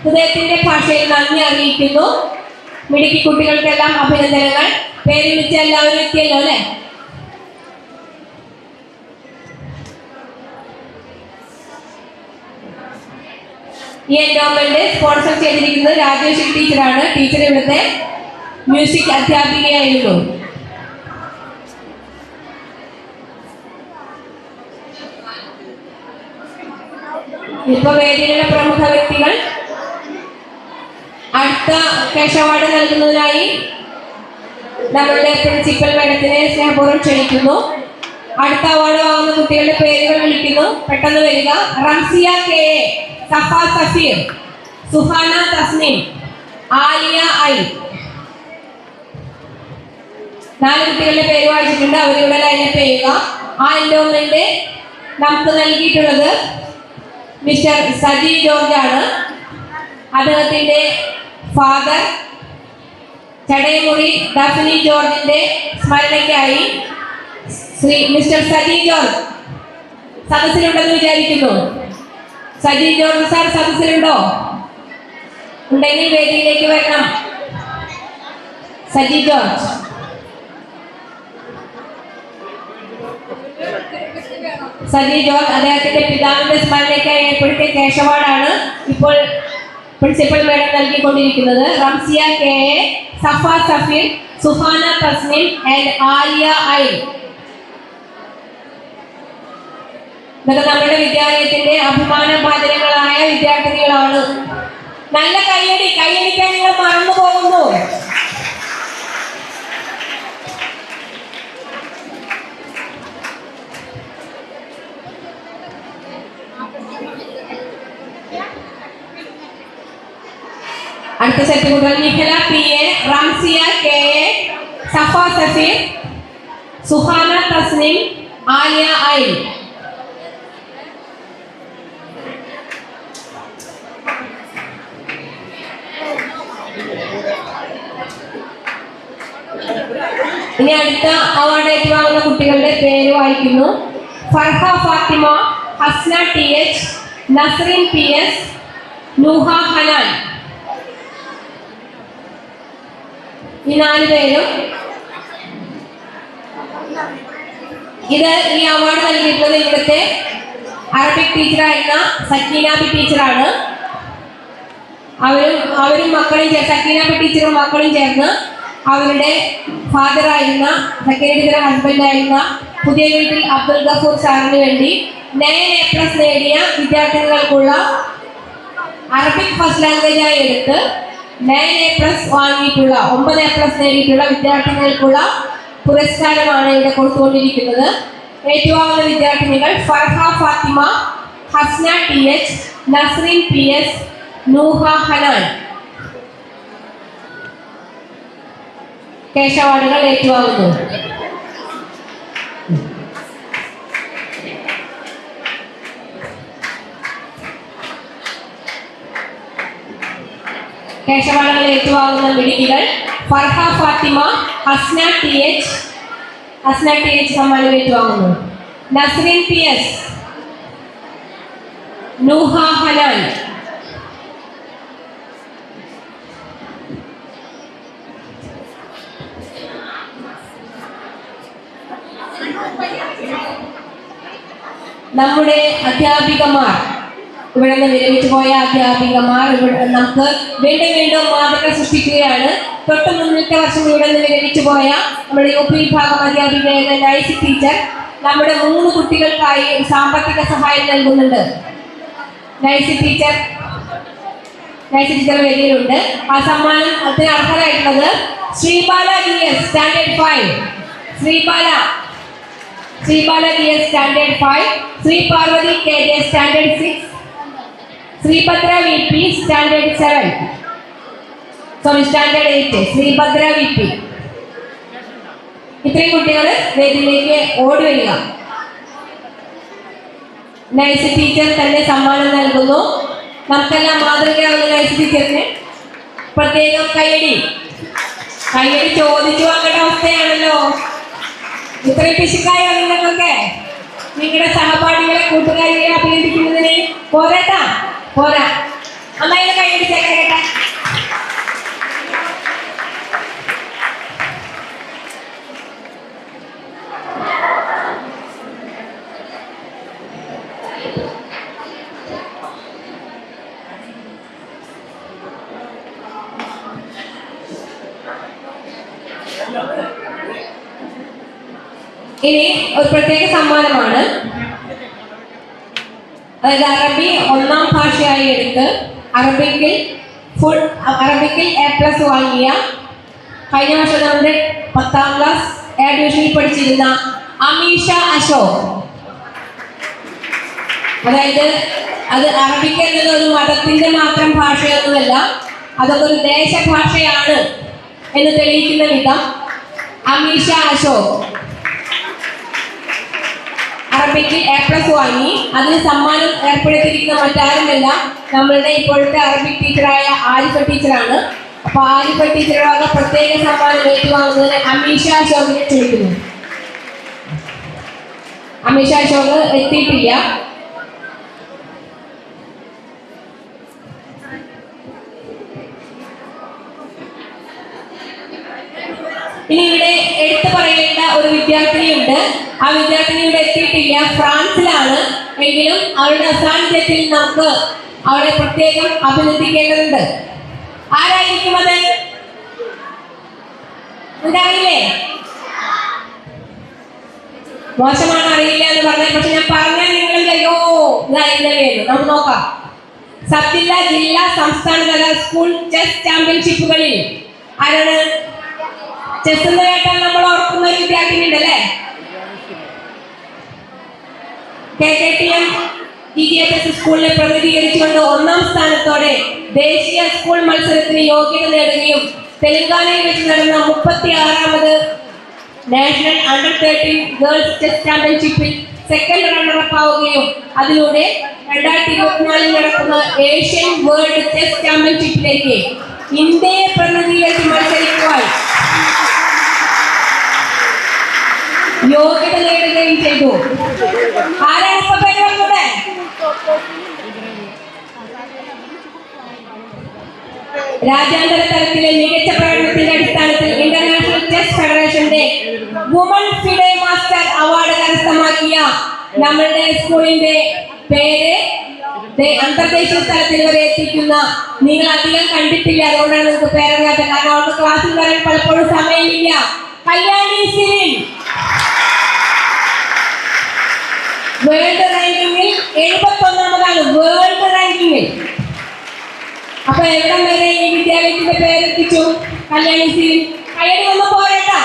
ഹൃദയത്തിന്റെ ഭാഷയിൽ നന്ദി അറിയിക്കുന്നു. മിടുക്കി കുട്ടികൾക്കെല്ലാം അഭിനന്ദനങ്ങൾ. പേര് വിളിച്ച എല്ലാവരും എത്തിയല്ലോ അല്ലെ? ഈ എൻഡോമെന്റ് സ്പോൺസർ ചെയ്തിരിക്കുന്നത് രാജേശ്വരി ടീച്ചറാണ്. ടീച്ചർ ഇവിടുത്തെ മ്യൂസിക് അധ്യാപികയായിരുന്നു. ഇപ്പൊ വേദിയിലുള്ള പ്രമുഖ വ്യക്തികൾ അടുത്ത ക്യാഷ് അവാർഡ് നൽകുന്നതിനായി നമ്മളുടെ പ്രിൻസിപ്പൽ മാഡത്തിനെ സ്നേഹപൂർവ്വം ക്ഷണിക്കുന്നു. അടുത്ത അവാർഡ് വാങ്ങുന്ന കുട്ടികളുടെ പേരുകൾ വിളിക്കുന്നു. പെട്ടെന്ന് വരിക. Ramsiya K A, Safa Safeer, Suhana Thasnim, Aliya I. 4 കുട്ടികളുടെ പേര് വായിച്ചിട്ടുണ്ട്. അവരിവിടെ ലൈനപ്പ് ചെയ്യുക. ആ എൻഡോമെന്റ് നമുക്ക് നൽകിയിട്ടുള്ളത് മിസ്റ്റർ സജി ജോർജ് ആണ്. അദ്ദേഹത്തിന്റെ ഫാദർ ചടയമുറി ഡഫിനി ജോർജിന്റെ സ്മരണയ്ക്കായി ശ്രീ മിസ്റ്റർ സജി ജോർജ് സദസ്സിലുണ്ടെന്ന് വിചാരിക്കുന്നു. സജി ജോർജ് സാർ സദസ്സിലുണ്ടോ? ഉണ്ടെങ്കിൽ വേദിയിലേക്ക് വരണം. സജി ജോർജ്. സജി ജോർജ് അദ്ദേഹത്തിന്റെ പിതാവിന്റെ സ്മരണയ്ക്കായി ഏർപ്പെടുത്തിയ ക്യാഷ് അവാർഡാണ് ഇപ്പോൾ പ്രിൻസിപ്പൽ മേഡം നൽകിക്കൊണ്ടിരിക്കുന്നത്. Ramsiya K A, Safa Safeer, Suhana Thasnim and Aliya I. ഇതൊക്കെ നമ്മുടെ വിദ്യാലയത്തിന്റെ അഭിമാനഭാജനങ്ങളായ വിദ്യാർത്ഥിനികളാണ്. നല്ല കൈയടിക്കാൻ നിങ്ങൾ മറന്നു പോകുന്നു. അടുത്ത സെറ്റ് കുട്ടികൾ Nikhala P A, Ramsiya K A, Safa Safeer, Suhana Thasnim, Aliya I. ഇനി അടുത്ത അവാർഡ് ഏറ്റുവാങ്ങുന്ന കുട്ടികളുടെ പേര് വായിക്കുന്നു. Farha Fathima, Hasna T H, Nasreen P S, Nooha Hanan. ഈ 4 പേരും ഈ അവാർഡ് നൽകിയിട്ടുള്ളത് ഇവിടുത്തെ അറബിക് ടീച്ചറായിരുന്ന സക്കീനാബി ടീച്ചറാണ്. അവരും മക്കളും സക്കീനാബി ടീച്ചറും മക്കളും ചേർന്ന് അവരുടെ ഫാദറായിരുന്ന സക്കീന ടീച്ചറുടെ ഹസ്ബൻഡായിരുന്ന പുതിയ വീട്ടിൽ അബ്ദുൽ ഗഫൂർ സാറിന് വേണ്ടി 9A+ നേടിയ വിദ്യാർത്ഥികൾക്കുള്ള അറബിക് ഫസ്റ്റ് ലാംഗ്വേജായി എടുത്ത് 9A+ വാങ്ങിയിട്ടുള്ള 9A+ നേടിയിട്ടുള്ള വിദ്യാർത്ഥികൾക്കുള്ള പുരസ്കാരമാണ് ഇവിടെ കൊടുത്തുകൊണ്ടിരിക്കുന്നത്. ഏറ്റുവാങ്ങുന്ന വിദ്യാർത്ഥിനികൾ Farha Fathima, Hasna T H, Nasreen P S, Nooha Hanan. Cash അവാർഡുകൾ ഏറ്റുവാങ്ങുന്നു. ക്യാഷ് അവാർഡുകൾ ഏറ്റുവാങ്ങുന്ന മിടുക്കികൾ ഫർഹ ഫാത്തിമ, ഹസ്ന ടി എച്ച് സമ്മാനം ഏറ്റുവാങ്ങുന്നു. Nasreen P S, Nooha Hanan. നമ്മുടെ അധ്യാപികമാർ, ഇവിടെ നിന്ന് വിരമിച്ചു പോയ അധ്യാപികമാർ നമുക്ക് വീണ്ടും മാതൃക സൃഷ്ടിക്കുകയാണ്. തൊട്ട് മുന്നിലത്തെ വർഷം ഇവിടെ നിന്ന് വിരമിച്ചു പോയ നമ്മുടെ UP വിഭാഗം അധ്യാപികയായ നൈസി ടീച്ചർ നമ്മുടെ 3 കുട്ടികൾക്കായി സാമ്പത്തിക സഹായം നൽകുന്നുണ്ട്. നൈസി ടീച്ചർ വേദിയിലുണ്ട്. ആ സമ്മാനം അതിന് അർഹരായിട്ടുള്ളത് Sreebala GS standard 5, Sreebala GS standard 5, Sree Parvathi KJ standard 6, Sreebhadra VP standard 7, standard 8, Sreebhadra VP. ഇത്രയും കുട്ടികൾ വേദിയിലേക്ക് ഓടി വരിക. നൈസ് ടീച്ചർ തന്നെ സമ്മാനം നൽകുന്നു. നമുക്കെല്ലാം മാതൃകയാവുന്ന നൈസ് ടീച്ചറിന് പ്രത്യേകം കയ്യടി ചോദിച്ചു വാങ്ങേണ്ട അവസ്ഥയാണല്ലോ. ഇത്രയും പിശുക്കായോ നിങ്ങൾക്കൊക്കെ? നിങ്ങളുടെ സഹപാഠികളെ കൂട്ടുകാരികളെ അഭിനന്ദിക്കുന്നതിന് പോരാ. അമ്മയുടെ കയ്യടി ചേർക്കട്ടെ. ഇനി ഒരു പ്രത്യേക സമ്മാനമാണ്. അതായത് അറബി 1ാം ഭാഷയായി എടുത്ത് അറബിക്കിൽ A+ വാങ്ങിയ കഴിഞ്ഞ വർഷം നമ്മുടെ 10ാം ക്ലാസ് A ഡിവിഷനിൽ പഠിച്ചിരുന്ന അമീഷ അശോക്. അതായത് അത് അറബിക് എന്നത് ഒരു മതത്തിന്റെ മാത്രം ഭാഷയൊന്നുമല്ല, അതൊക്കെ ഒരു ദേശഭാഷയാണ് എന്ന് തെളിയിക്കുന്ന വിധം അമീഷ അശോക് അറബിക്ക് A+ വാങ്ങി. അതിന് സമ്മാനം ഏർപ്പെടുത്തിയിരിക്കുന്ന മറ്റാരുമല്ല, നമ്മളുടെ ഇപ്പോഴത്തെ അറബിക് ടീച്ചറായ ആരിഫ ടീച്ചറാണ്. അപ്പൊ ആരിഫ ടീച്ചറുടെ പ്രത്യേക സമ്മാനം ഏറ്റുവാങ്ങുന്നതിന് അമീഷ അശോകിനെ ക്ഷണിക്കുന്നു. അമീഷ അശോക് എത്തിയിട്ടില്ല. ഇനി ഇവിടെ എടുത്തു പറയേണ്ട ഒരു വിദ്യാർത്ഥിനിയുണ്ട്. ആ വിദ്യാർത്ഥിനി ഇവിടെ എത്തിയിട്ടില്ല, ഫ്രാൻസിലാണ്. എങ്കിലും അവരുടെ അസാന്നിധ്യത്തിൽ നമുക്ക് അവരെ പ്രത്യേകം അഭിനന്ദിക്കേണ്ടതുണ്ട്. ആരായിരിക്കും അത്? അറിയില്ലേ? മോശമാണ്, അറിയില്ല എന്ന് പറഞ്ഞത്. പക്ഷെ ഞാൻ പറഞ്ഞാൽ നിങ്ങൾ ഓ ഇതറിയില്ലേ? നമുക്ക് നോക്കാം. സബ് ജില്ലാ, ജില്ലാ, സംസ്ഥാനതല സ്കൂൾ ചെസ് ചാമ്പ്യൻഷിപ്പുകളിൽ ആരാണ്? ചെസ് എന്ന് കേട്ടാൽ നമ്മൾ ഓർക്കുന്ന ഒരു വിദ്യാർത്ഥിനി ഉണ്ടല്ലേ, KKTM GGHS സ്കൂളിനെ പ്രതിനിധീകരിച്ചുകൊണ്ട് 1ാം സ്ഥാനത്തോടെ ദേശീയ സ്കൂൾ മത്സരത്തിന് യോഗ്യത നേടുകയും തെലങ്കാനയിൽ വെച്ച് നടന്ന 36ാമത് നാഷണൽ അണ്ടർ 13 ഗേൾസ് ചെസ് ചാമ്പ്യൻഷിപ്പിൽ സെക്കൻഡ് റണ്ണറപ്പ് ആവുകയും അതിലൂടെ 2024 നടക്കുന്ന ഏഷ്യൻ വേൾഡ് ചെസ് ചാമ്പ്യൻഷിപ്പിലേക്ക് ഇന്ത്യയെ പ്രതിനിധീകരിച്ച് മത്സരിക്കുവാൻ യോഗ്യത നേടുകയും ചെയ്തു. ആരാണ് ഇപ്പൊ പേര് പറഞ്ഞത്? രാജ്യാന്തര തലത്തിലെ മികച്ച പ്രകടനത്തിന്റെ അടിസ്ഥാനത്തിൽ ഇന്റർനാഷണൽ ചെസ് ഫെഡറേഷന്റെ വുമൺ ഫിഡെ മാസ്റ്റർ അവാർഡ് കരസ്ഥമാക്കിയ നമ്മളുടെ സ്കൂളിന്റെ പേര് അന്തർദേശീയ തലത്തിൽ വരെ എത്തിക്കുന്ന, നിങ്ങൾ അധികം കണ്ടിട്ടില്ല, അതുകൊണ്ടാണ് നിങ്ങൾക്ക് പേരറിയാത്തത്. കാരണം അവർക്ക് ക്ലാസ്സിൽ വരാൻ പലപ്പോഴും സമയമില്ല. കല്യാണി സിനിൻ വേൾഡ് റാങ്കിങ്ങിൽ 71ാമതാണ്, വേൾഡ് റാങ്കിങ്ങിൽ. അപ്പൊ എവിടം വരെ ഈ വിദ്യാലയത്തിന്റെ പേരെത്തിച്ചു? കല്യാണി സിനിൻ. കയ്യടി ഒന്നും പോരട്ടാ.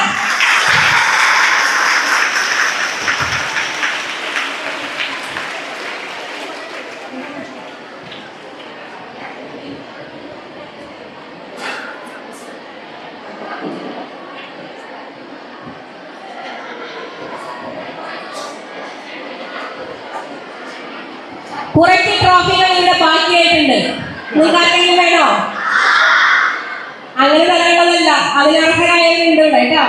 കുറച്ച് ട്രോഫികൾ ഇവിടെ ബാക്കിയായിട്ടുണ്ട്. നിങ്ങൾക്ക് ആർക്കെങ്കിലും വേണോ? അങ്ങനെ തരാനുള്ളതല്ല, അതിനർഹരായവരുണ്ട് കേട്ടോ.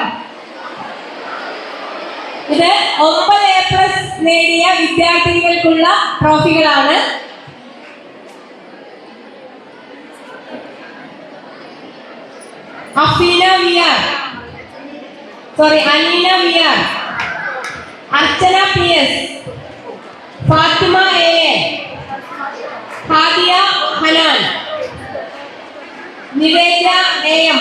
ഇത് 9A+ നേടിയ വിദ്യാർത്ഥിനികൾക്കുള്ള ട്രോഫികളാണ്. Aneena VR, Archana PS, Fathima AA, Hadiya Hanan, Nivedya AM.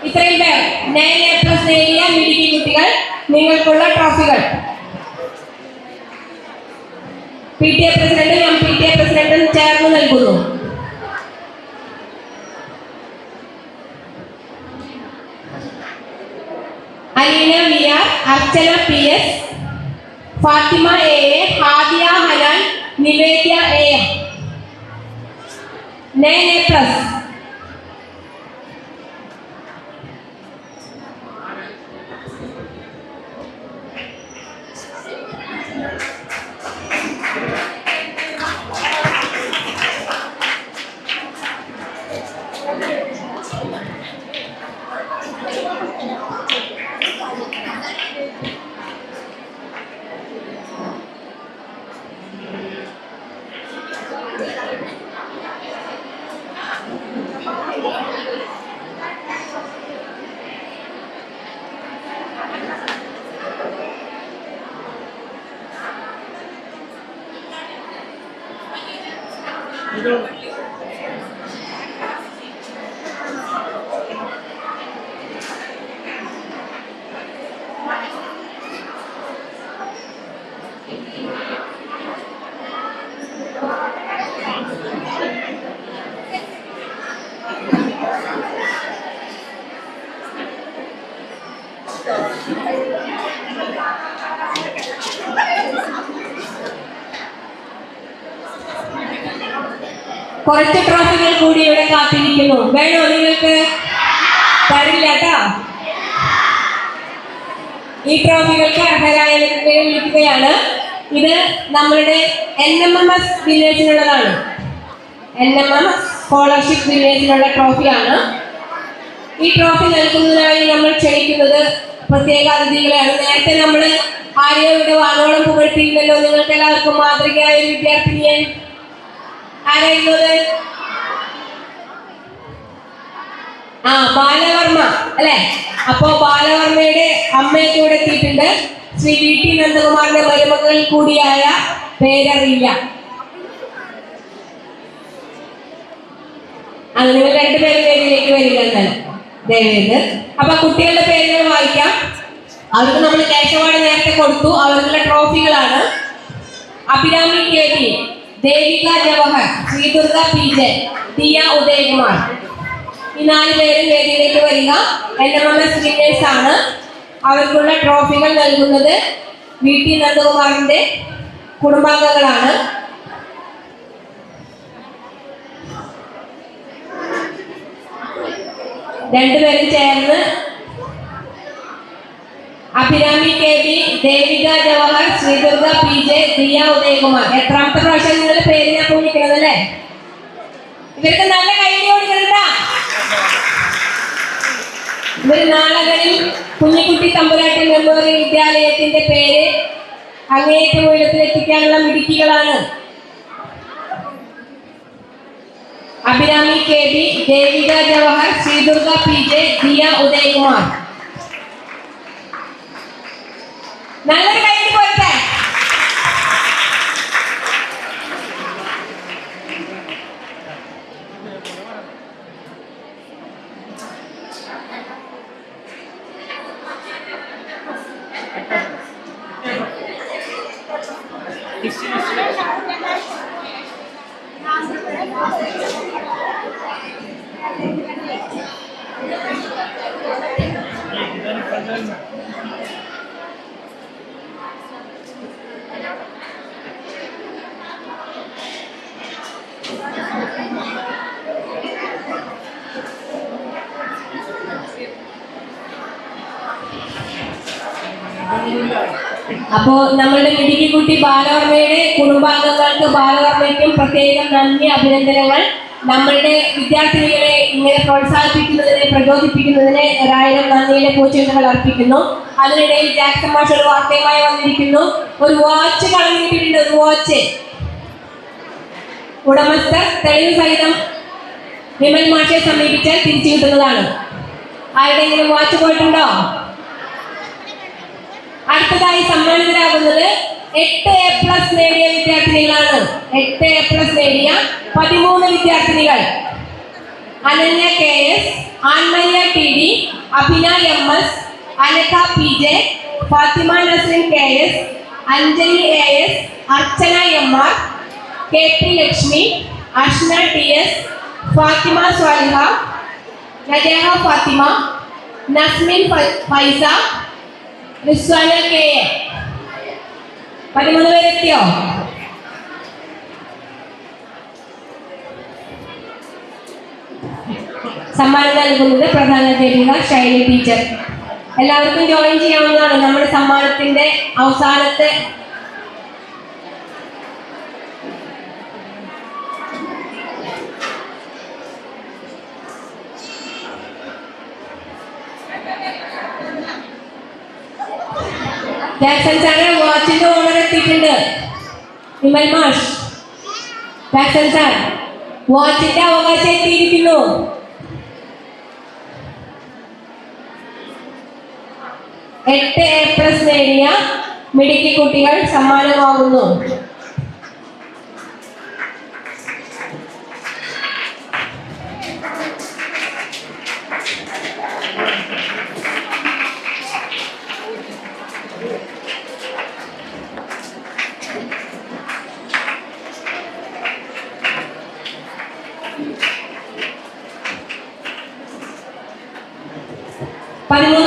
ഇത്രയും പേർ 9A+ നേടിയ മിടുക്കി കുട്ടികൾ. നിങ്ങൾക്കുള്ള ട്രോഫികൾ PTA പ്രസിഡന്റും MPTA പ്രസിഡന്റും ചേർന്ന് നൽകുന്നു. Aneena VR, Archana PS, Fathima AA, Hadiya Hanan, Nivedya AM. 9A+. കുറച്ച് ട്രോഫികൾ കൂടി ഇവിടെ കാത്തിരിക്കുന്നു. വേണോ നിങ്ങൾക്ക്? തരില്ല കേട്ടോ. ഈ ട്രോഫികൾക്ക് അർഹരായവരെ വിളിക്കുകയാണ്. ഇത് നമ്മളുടെ NMMS വില്ലേജിനുള്ളതാണ്. NMMS സ്കോളർഷിപ്പ് വില്ലേജിനുള്ള ട്രോഫിയാണ്. ഈ ട്രോഫി നൽകുന്നതിനായി നമ്മൾ ക്ഷണിക്കുന്നത് പ്രത്യേക അതിഥികളെയാണ്. നേരത്തെ നമ്മൾ ആരെയോ ഇവിടെ വാനോളം പുകഴ്ത്തിയിരുന്നല്ലോ. നിങ്ങൾക്ക് എല്ലാവർക്കും മാതൃകയായ ഒരു വിദ്യാർത്ഥിനിയെ ആരായിരുന്നത്? ബാലവർമ്മ അല്ലെ? അപ്പോ ബാലവർമ്മയുടെ അമ്മയൊക്കെ ഇവിടെ എത്തിയിട്ടുണ്ട്. ശ്രീ VT നന്ദകുമാറിന്റെ മരുമകൾ കൂടിയായ പേരറിയില്ല. നിങ്ങൾ രണ്ടുപേരും പേരിലേക്ക് വരില്ല എന്നാണ് ദയവേത്. അപ്പൊ കുട്ടികളുടെ പേരുകൾ വായിക്കാം. അവർക്ക് നമ്മൾ ക്യാഷ് അവാർഡ് നേരത്തെ കൊടുത്തു. അവർക്കുള്ള ട്രോഫികളാണ്. Abhirami KD, Devika Jawahar, Sridurga PJ, Diya Udayakumar. ഈ 4 പേരും വേദിയിലേക്ക് വരിക. NMMS വിന്നേഴ്സ് ആണ്. അവർക്കുള്ള ട്രോഫികൾ നൽകുന്നത് VT നന്ദകുമാറിന്റെ കുടുംബാംഗങ്ങളാണ്. രണ്ടുപേരും ചേർന്ന് അഭിരാമി KD, ദേവിക ജവഹർ, ശ്രീദുർഗ PJ, ദിയ ഉദയകുമാർ. എത്രാമത്തെ പ്രാവശ്യം നിങ്ങളുടെ പേര് ഞാൻ വിളിക്കുന്നത് അല്ലേ? ഇവർക്ക് നല്ല കൈയ്യടി കൊടുക്കണ്ടാ. ഇവർ നാളകളിൽ കുഞ്ഞിക്കുട്ടി തമ്പുരാട്ടി മെമ്മോറിയൽ വിദ്യാലയത്തിന്റെ പേര് അങ്ങേയറ്റം ഉയരത്തിലെത്തിക്കാനുള്ള മിടുക്കികളാണ്. Abhirami KD, Devika Jawahar, Sridurga PJ, Diya Udayakumar. നല്ലൊരു കൈയ്യടി പോരട്ടെ. അപ്പോ നമ്മളുടെ മിടുക്കിക്കുട്ടി ബാലവർമ്മയുടെ കുടുംബാംഗങ്ങൾക്ക് ബാലവർമ്മയ്ക്കും പ്രത്യേകം നന്ദി, അഭിനന്ദനങ്ങൾ. നമ്മളുടെ വിദ്യാർത്ഥിനികളെ ഇങ്ങനെ പ്രോത്സാഹിപ്പിക്കുന്നതിന്, പ്രചോദിപ്പിക്കുന്നതിന് 1000 നന്ദിയുടെ പൂച്ചെണ്ടുകൾ അർപ്പിക്കുന്നു. അതിനിടയിൽ ജാക്സൺ മാഷ് ഒരു വാർത്തയുമായി വന്നിരിക്കുന്നു. ഒരു വാച്ച് കളഞ്ഞിട്ടുണ്ട്. ഒരു വാച്ച് ഉടമസ്ഥർ തെളിവ് സഹിതം വിമൽ മാഷെ സമീപിച്ചാൽ തിരിച്ചു കിട്ടുന്നതാണ്. ആരുടെയെങ്കിലും വാച്ച് പോയിട്ടുണ്ടോ? അടുത്തതായി സമ്മാനിതരാകുന്നത് 8 A+ നേടിയ വിദ്യാർത്ഥിനികളാണ്. 8 A+ നേടിയ 13 വിദ്യാർത്ഥിനികൾ. അനന്യ KS, ആൻമരിയ TD, അഭിന MS, Anagha PJ, Fathima Nasrin KS, Anjali AS, അർച്ചന MR, KP Lakshmi, Ashna TS, Fathima Swaliha, നജാഹ Fathima, നസ്മിൻ ഫൈസ, Rizwana KA. 13 പേരെത്തിയോ? സമ്മാനം നൽകുന്നത് പ്രധാനാധ്യാപിക ശൈലി ടീച്ചർ. എല്ലാവർക്കും ജോയിൻ ചെയ്യാവുന്നതാണ്. നമ്മുടെ സമ്മാനത്തിന്റെ അവസാനത്തെ ജാക്സൺ സാറ് വാച്ചിന്റെ ഓണർ എത്തിയിട്ടുണ്ട്. വിമൽ മാഷ്, ജാക്സൺ സാർ വാച്ചിന്റെ അവകാശം എത്തിയിരിക്കുന്നു. എട്ട് A+ നേടിയ മിടുക്കി കുട്ടികൾ സമ്മാനമാകുന്നു.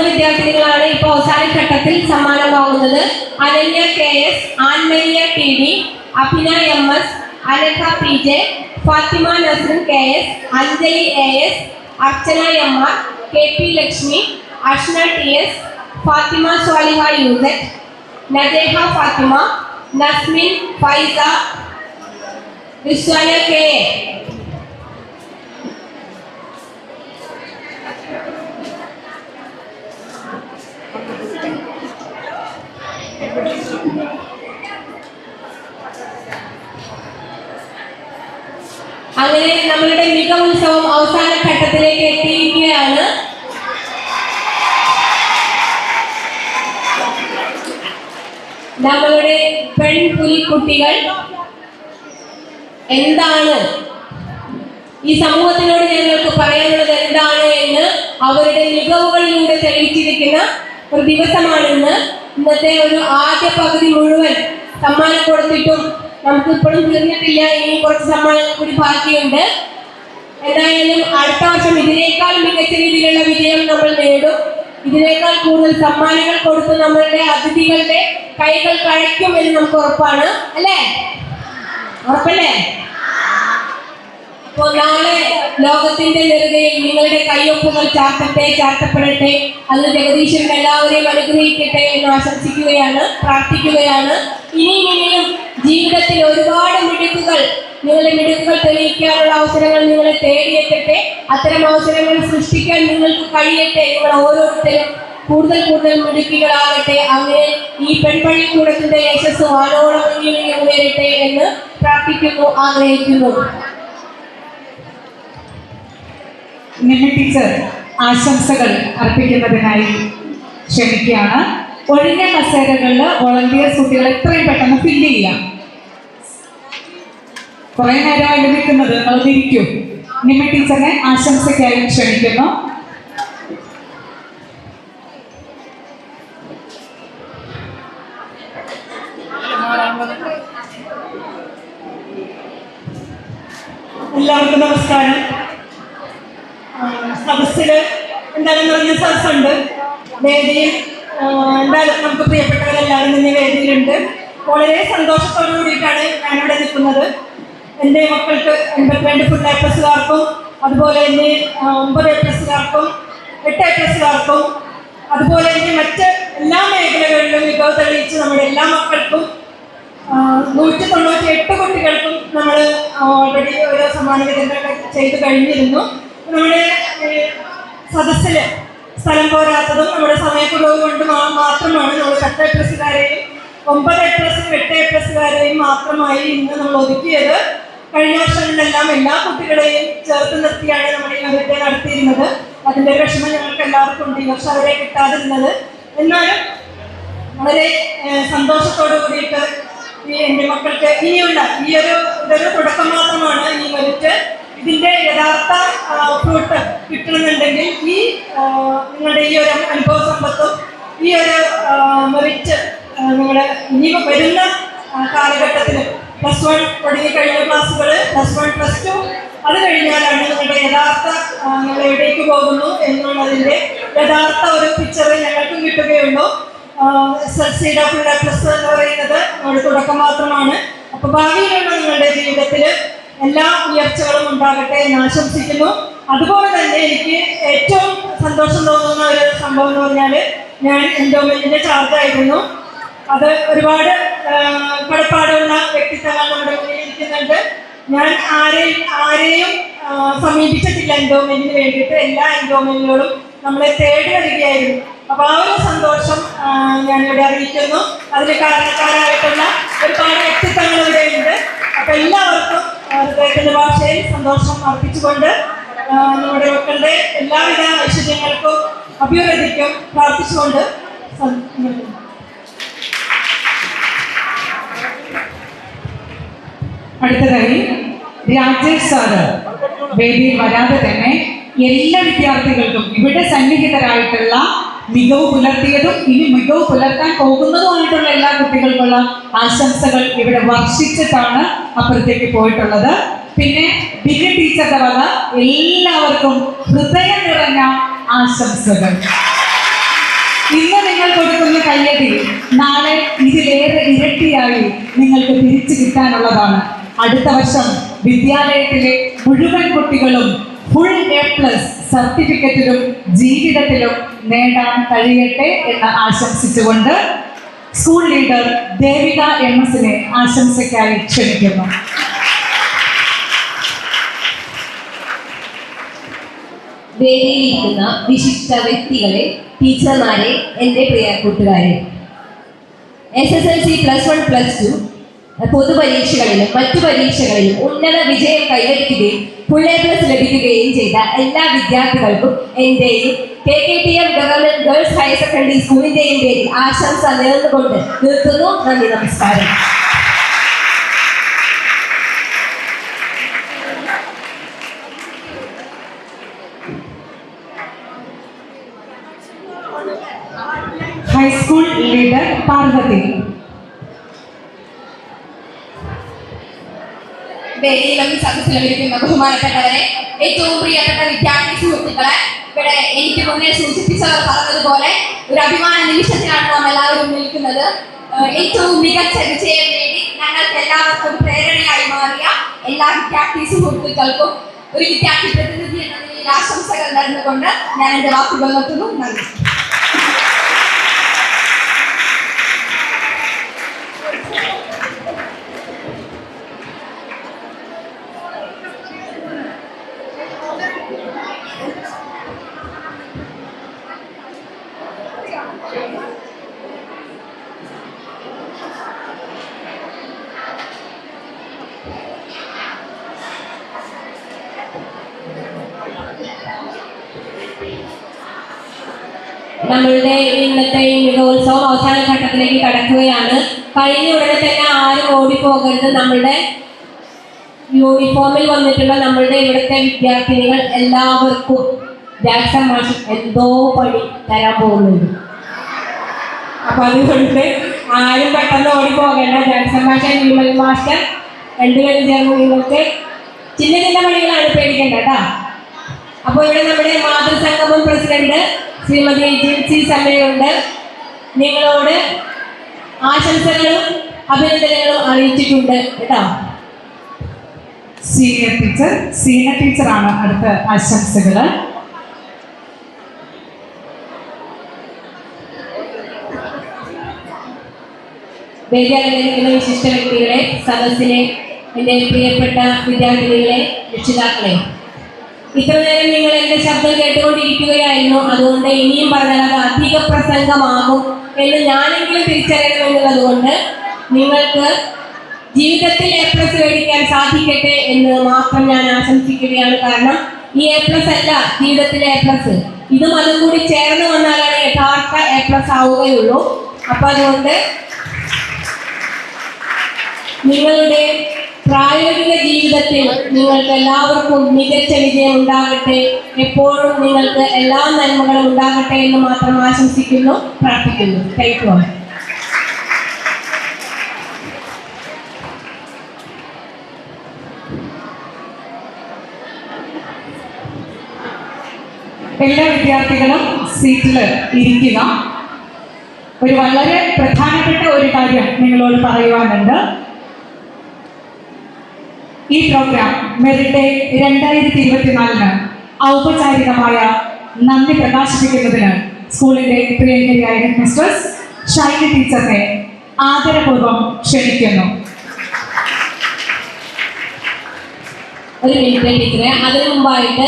വിദ്യാർത്ഥികളാണ് ഇപ്പോൾ അവസാന ഘട്ടത്തിൽ സമ്മാനം വാങ്ങുന്നത്. അനന്യ KS, ആൻമരിയ TD, അഭിന MS, Anagha PJ, Fathima Nasrin KS, Anjali AS, അർച്ചന MR, KP Lakshmi, Ashna TS, Fathima Swaliha UZ, നജേഹ Fathima, നസ്മിൻ ഫൈസ, വിശ്വന KA. അങ്ങനെ നമ്മളുടെ മികവുത്സവം അവസാന ഘട്ടത്തിലേക്ക് എത്തിയിരിക്കുകയാണ്. നമ്മളുടെ പെൺപുലിക്കുട്ടികൾ എന്താണ് ഈ സമൂഹത്തിനോട് ഞങ്ങൾക്ക് പറയാനുള്ളത് എന്താണ് എന്ന് അവരുടെ മികവുകളിലൂടെ തെളിയിച്ചിരിക്കുന്ന ഒരു ദിവസമാണെന്ന്. ഇന്നത്തെ ഒരു ആദ്യ പകുതി മുഴുവൻ സമ്മാനം കൊടുത്തിട്ടും നമുക്ക് ഇപ്പോഴും തീർന്നിട്ടില്ല. ഇനി കുറച്ച് സമ്മാനങ്ങൾ കൂടി ബാക്കിയുണ്ട്. എന്തായാലും അടുത്ത വർഷം ഇതിനേക്കാൾ മികച്ച രീതിയിലുള്ള വിജയം നമ്മൾ നേടും. ഇതിനേക്കാൾ കൂടുതൽ സമ്മാനങ്ങൾ കൊടുത്ത് നമ്മളുടെ അതിഥികളുടെ കൈകൾ കഴിക്കും എന്ന് നമുക്ക് ഉറപ്പാണ്. അല്ലേ? ഉറപ്പല്ലേ? അപ്പോൾ നാളെ ലോകത്തിന്റെ നെറുകയിൽ നിങ്ങളുടെ കയ്യൊപ്പുകൾ ചാർത്തപ്പെടട്ടെ. അത് ജഗദീശ്വരൻ എല്ലാവരെയും അനുഗ്രഹിക്കട്ടെ എന്ന് ആശംസിക്കുകയാണ്, പ്രാർത്ഥിക്കുകയാണ്. ഇനിയും ജീവിതത്തിൽ ഒരുപാട് നിങ്ങളുടെ മിടുക്കുകൾ തെളിയിക്കാനുള്ള അവസരങ്ങൾ നിങ്ങളെ തേടിയെത്തട്ടെ. അത്തരം അവസരങ്ങൾ സൃഷ്ടിക്കാൻ നിങ്ങൾക്ക് കഴിയട്ടെ. നിങ്ങൾ ഓരോരുത്തരും കൂടുതൽ മിടുക്കികളാകട്ടെ. അങ്ങനെ ഈ പെൺപള്ളിക്കൂടത്തിന്റെ യശസ് വാനോളം ഉയരട്ടെ എന്ന് പ്രാർത്ഥിക്കുന്നു, ആഗ്രഹിക്കുന്നു. നിമ്മി ടീച്ചർ ആശംസകൾ അർപ്പിക്കുന്നതിനായി ക്ഷണിക്കുകയാണ്. ഒഴിഞ്ഞ കസേരകളിൽ വോളണ്ടിയേഴ്സ് കുട്ടികൾ എത്രയും പെട്ടെന്ന് ഫില്ല് ചെയ്യാം. കുറെ നേരമായി ലഭിക്കുന്നത് നിങ്ങൾ തിരിക്കും. നിമ്മി ടീച്ചറിനെ ആശംസയ്ക്കായി ക്ഷണിക്കുന്നു. എല്ലാവർക്കും നമസ്കാരം. സദസ്സില് എന്തായാലും നിറഞ്ഞ സദസ്സുണ്ട്. വേദിയിൽ എന്തായാലും നമുക്ക് പ്രിയപ്പെട്ടവരെല്ലാവരും തന്നെ വേദിയിലുണ്ട്. വളരെ സന്തോഷത്തോടു കൂടിയിട്ടാണ് ഞാനിവിടെ നിൽക്കുന്നത്. എൻ്റെ മക്കൾക്ക് 82 ഫുൾ A+കാർക്കും അതുപോലെ തന്നെ 9 A+കാർക്കും 8 A+കാർക്കും അതുപോലെ തന്നെ മറ്റ് എല്ലാ മേഖലകളിലും മികവ് തെളിയിച്ച് നമ്മുടെ എല്ലാ മക്കൾക്കും 198 കുട്ടികൾക്കും നമ്മൾ ഓൾറെഡി ഓരോ സമ്മാന വിതരണം ചെയ്ത് കഴിഞ്ഞിരുന്നു. നമ്മുടെ സദസ്സിൽ സ്ഥലം പോരാത്തതും നമ്മുടെ സമയക്കുറവ് കൊണ്ട് മാത്രമാണ് നമ്മൾ 10 A+കാരെയും 9 A+നും 8 A+കാരെയും മാത്രമായി ഇന്ന് നമ്മൾ ഒതുക്കിയത്. കഴിഞ്ഞ വർഷങ്ങളിലെല്ലാം എല്ലാ കുട്ടികളെയും ചേർത്ത് നിർത്തിയാണ് നമ്മൾ ഈ ഇവരുടെ നടത്തിയിരുന്നത്. അതിൻ്റെ വിഷമം ഞങ്ങൾക്ക് എല്ലാവർക്കും ഉണ്ട്, ഈ വർഷം അവരെ കിട്ടാതിരുന്നത്. എന്നാലും വളരെ സന്തോഷത്തോടു കൂടിയിട്ട് ഈ എൻ്റെ മക്കൾക്ക് ഇനിയുള്ള ഇതൊരു തുടക്കം മാത്രമാണ് ഈ മെറിറ്റ്. ഇതിൻ്റെ യഥാർത്ഥ ഫ്രൂട്ട് കിട്ടണമെന്നുണ്ടെങ്കിൽ നിങ്ങളുടെ ഈ ഒരു അനുഭവ സമ്പത്തും ഈ ഒരു മെറിറ്റ് നിങ്ങളുടെ ഇനി വരുന്ന കാലഘട്ടത്തിൽ +1 തുടങ്ങി കഴിഞ്ഞ ക്ലാസ്സുകൾ +1 +2 അത് കഴിഞ്ഞാലാണ് നിങ്ങളുടെ യഥാർത്ഥ നിങ്ങൾ എവിടേക്ക് പോകുന്നു എന്നുള്ളതിൻ്റെ യഥാർത്ഥ ഒരു പിക്ചർ ഞങ്ങൾക്കും കിട്ടുകയുള്ളൂ. SLCയുടെ ഫുൾ A+ എന്ന് പറയുന്നത് നമ്മുടെ തുടക്കം മാത്രമാണ്. അപ്പോൾ ഭാവിയിലുള്ള നിങ്ങളുടെ ജീവിതത്തിൽ എല്ലാ ഉയർച്ചകളും ഉണ്ടാകട്ടെ എന്ന് ആശംസിക്കുന്നു. അതുപോലെ തന്നെ എനിക്ക് ഏറ്റവും സന്തോഷം തോന്നുന്ന ഒരു സംഭവം എന്ന് പറഞ്ഞാൽ ഞാൻ എൻഡോമെന്റിന്റെ ചാർജായിരുന്നു. അത് ഒരുപാട് കടപ്പാടുള്ള വ്യക്തിത്വങ്ങൾ നമ്മുടെ മുന്നിൽ ഇരിക്കുന്നുണ്ട്. ഞാൻ ആരെയും സമീപിച്ചിട്ടില്ല എൻഡോമെന്റിന് വേണ്ടിയിട്ട്. എല്ലാ എൻഡോമെന്റുകളും നമ്മളെ തേടി വരികയായിരുന്നു. അപ്പോൾ ആ ഒരു സന്തോഷം ഞാനിവിടെ അറിയിക്കുന്നു. അതിന് കാരണക്കാരായിട്ടുള്ള ഒരുപാട് വ്യക്തിത്വങ്ങൾ ഇവിടെ ഉണ്ട്. അപ്പോൾ എല്ലാവർക്കും ഹൃദയത്തിൻ്റെ ഭാഷയിൽ സന്തോഷം അർപ്പിച്ചുകൊണ്ട് നമ്മുടെ മക്കളുടെ എല്ലാവിധ ഐശ്വര്യങ്ങൾക്കും അഭിവൃദ്ധിക്കും പ്രാർത്ഥിച്ചുകൊണ്ട് അടുത്തതായി രാജേഷ് സാറ് വേദിയിൽ വരാതെ തന്നെ എല്ലാ വിദ്യാർത്ഥികൾക്കും ഇവിടെ സന്നിഹിതരായിട്ടുള്ള മികവ് പുലർത്തിയതും ഇനി മികവ് പുലർത്താൻ പോകുന്നതുമായിട്ടുള്ള എല്ലാ കുട്ടികൾക്കുള്ള ആശംസകൾ ഇവിടെ വർഷിച്ചിട്ടാണ് അപ്പുറത്തേക്ക് പോയിട്ടുള്ളത്. പിന്നെ ഡിഗ്രി ടീച്ചറുടെ വക എല്ലാവർക്കും ഹൃദയം നിറഞ്ഞ ആശംസകൾ. ഇന്ന് നിങ്ങൾ കൊടുക്കുന്ന കയ്യടി നാളെ ഇതിലേറെ ഇരട്ടിയായി നിങ്ങൾക്ക് തിരിച്ചു കിട്ടാനുള്ളതാണ്. അടുത്ത വർഷം വിദ്യാലയത്തിലെ മുഴുവൻ കുട്ടികളും ഫുൾ A+ സർട്ടിഫിക്കറ്റിലും ജീവിതത്തിലും നേടാൻ കഴിയട്ടെ എന്ന് ആശംസിച്ചുകൊണ്ട് സ്കൂൾ ലീഡർ ദേവിക MS-നെ ആശംസയ്ക്കായി ക്ഷണിക്കുന്നു. വേദിയിലിരിക്കുന്ന വിശിഷ്ട വ്യക്തികളെ, ടീച്ചർമാരെ, എൻ്റെ പ്രിയ കൂട്ടുകാരെ, SSLC +1 +2 പൊതുപരീക്ഷകളിലും മറ്റു പരീക്ഷകളിലും ഉന്നത വിജയം കൈവരിക്കുകയും ഫുൾ A+ ലഭിക്കുകയും ചെയ്ത എല്ലാ വിദ്യാർത്ഥികൾക്കും എൻ്റെയും KKTM government girls higher secondary സ്കൂളിൻ്റെയും പേരിൽ ആശംസ നേർന്നുകൊണ്ട് നിർത്തുന്നു. നന്ദി, നമസ്കാരം. High school leader Parvathi. വേദിയിലും സദസ്സിലും ബഹുമാനപ്പെട്ടവരെ, ഏറ്റവും പ്രിയപ്പെട്ട വിദ്യാർത്ഥി സുഹൃത്തുക്കളെ, ഇവിടെ എനിക്ക് മുന്നേ സൂചിപ്പിച്ചവർ പറഞ്ഞതുപോലെ ഒരു അഭിമാന നിമിഷത്തിലാണ് നാം എല്ലാവരും നിൽക്കുന്നത്. ഏറ്റവും മികച്ച വിജയം നേടി ഞങ്ങൾക്ക് എല്ലാവർക്കും പ്രേരണയായി മാറിയ എല്ലാ വിദ്യാർത്ഥി സുഹൃത്തുക്കൾക്കും ഒരു വിദ്യാർത്ഥി പ്രതിനിധി എന്ന നിലയിൽ ആശംസകൾ നേർന്നുകൊണ്ട് ഞാൻ എൻ്റെ വാക്കുകൾ നിർത്തുന്നു. നന്ദി. നമ്മളുടെ ഇന്നത്തെ മികവോത്സവം അവസാന ഘട്ടത്തിലേക്ക് കടക്കുകയാണ്. കഴിഞ്ഞ ഉടനെ തന്നെ ആരും ഓടിപ്പോകരുത്. നമ്മളുടെ യൂണിഫോമിൽ വന്നിട്ടുള്ള നമ്മളുടെ ഇവിടുത്തെ വിദ്യാർത്ഥിനികൾ എല്ലാവർക്കും ജാക്സൺ മാഷ് എന്തോ പണി തരാൻ പോകുന്നുണ്ട്. അപ്പൊ അതുകൊണ്ട് ആരും പെട്ടെന്ന് ഓടിപ്പോകേണ്ട. ജാക്സൺ മാഷ്, വിമൽ മാസ്റ്റർ രണ്ടുപേരും ചേർന്ന് നിങ്ങൾക്ക് ചിന്ന ചിന്ന പണികളാണ്, പേടിക്കേണ്ട കേട്ടാ. അപ്പോൾ ഇവിടെ നമ്മുടെ മാതൃസംഗമം പ്രസിഡന്റ് ശ്രീമതി ജിൻസി സമ്മയുണ്ട്. നിങ്ങളോട് ആശംസകളും അഭിനന്ദനങ്ങളും അറിയിച്ചിട്ടുണ്ട് കേട്ടോ. സീനിയർ ടീച്ചറാണ് അടുത്ത ആശംസകൾ. വേദിയാലയിലിരിക്കുന്ന വിശിഷ്ട വ്യക്തികളെ, സദസ്സിലെ എൻ്റെ പ്രിയപ്പെട്ട വിദ്യാർത്ഥിനികളെ, രക്ഷിതാക്കളെ, ഇത്ര നേരം നിങ്ങൾ എൻ്റെ ശബ്ദം കേട്ടുകൊണ്ടിരിക്കുകയായിരുന്നു. അതുകൊണ്ട് ഇനിയും പറഞ്ഞാൽ അത് അധിക പ്രസംഗമാകും എന്ന് ഞാനെങ്കിലും തിരിച്ചറിയണമെന്നുള്ളത് കൊണ്ട് നിങ്ങൾക്ക് ജീവിതത്തിൽ A+ മേടിക്കാൻ സാധിക്കട്ടെ എന്ന് മാത്രം ഞാൻ ആശംസിക്കുകയാണ്. കാരണം ഈ A+ അല്ല ജീവിതത്തിലെ A+, ഇതും അതും കൂടി ചേർന്ന് വന്നാലാണ് യഥാർത്ഥ A+ ആവുകയുള്ളൂ. അപ്പം അതുകൊണ്ട് നിങ്ങളുടെ പ്രായോഗിക ജീവിതത്തിൽ നിങ്ങൾക്ക് എല്ലാവർക്കും മികച്ച വിജയം ഉണ്ടാകട്ടെ. എപ്പോഴും നിങ്ങൾക്ക് എല്ലാ നന്മകളും ഉണ്ടാകട്ടെ എന്ന് മാത്രം ആശംസിക്കുന്നു, പ്രാർത്ഥിക്കുന്നു. Thank you. എല്ലാ വിദ്യാർത്ഥികളും സീറ്റിൽ ഇരിക്കുക. ഒരു വളരെ പ്രധാനപ്പെട്ട ഒരു കാര്യം നിങ്ങളോട് പറയുവാനുണ്ട്. ഈ പ്രോഗ്രാം മെറിറ്റ് 2024 ഔപചാരികമായ നന്ദി പ്രകാശിപ്പിക്കുന്നതിന് സ്കൂളിന്റെ പ്രിയങ്കരിയായ ഹെഡ് മിസ്ട്രസ് ഷൈനി ടീച്ചറിനെ ആദരപൂർവ്വം ക്ഷണിക്കുന്നു. ഒരു മിനിറ്റ് ടീച്ചറെ, അതിനു മുമ്പായിട്ട്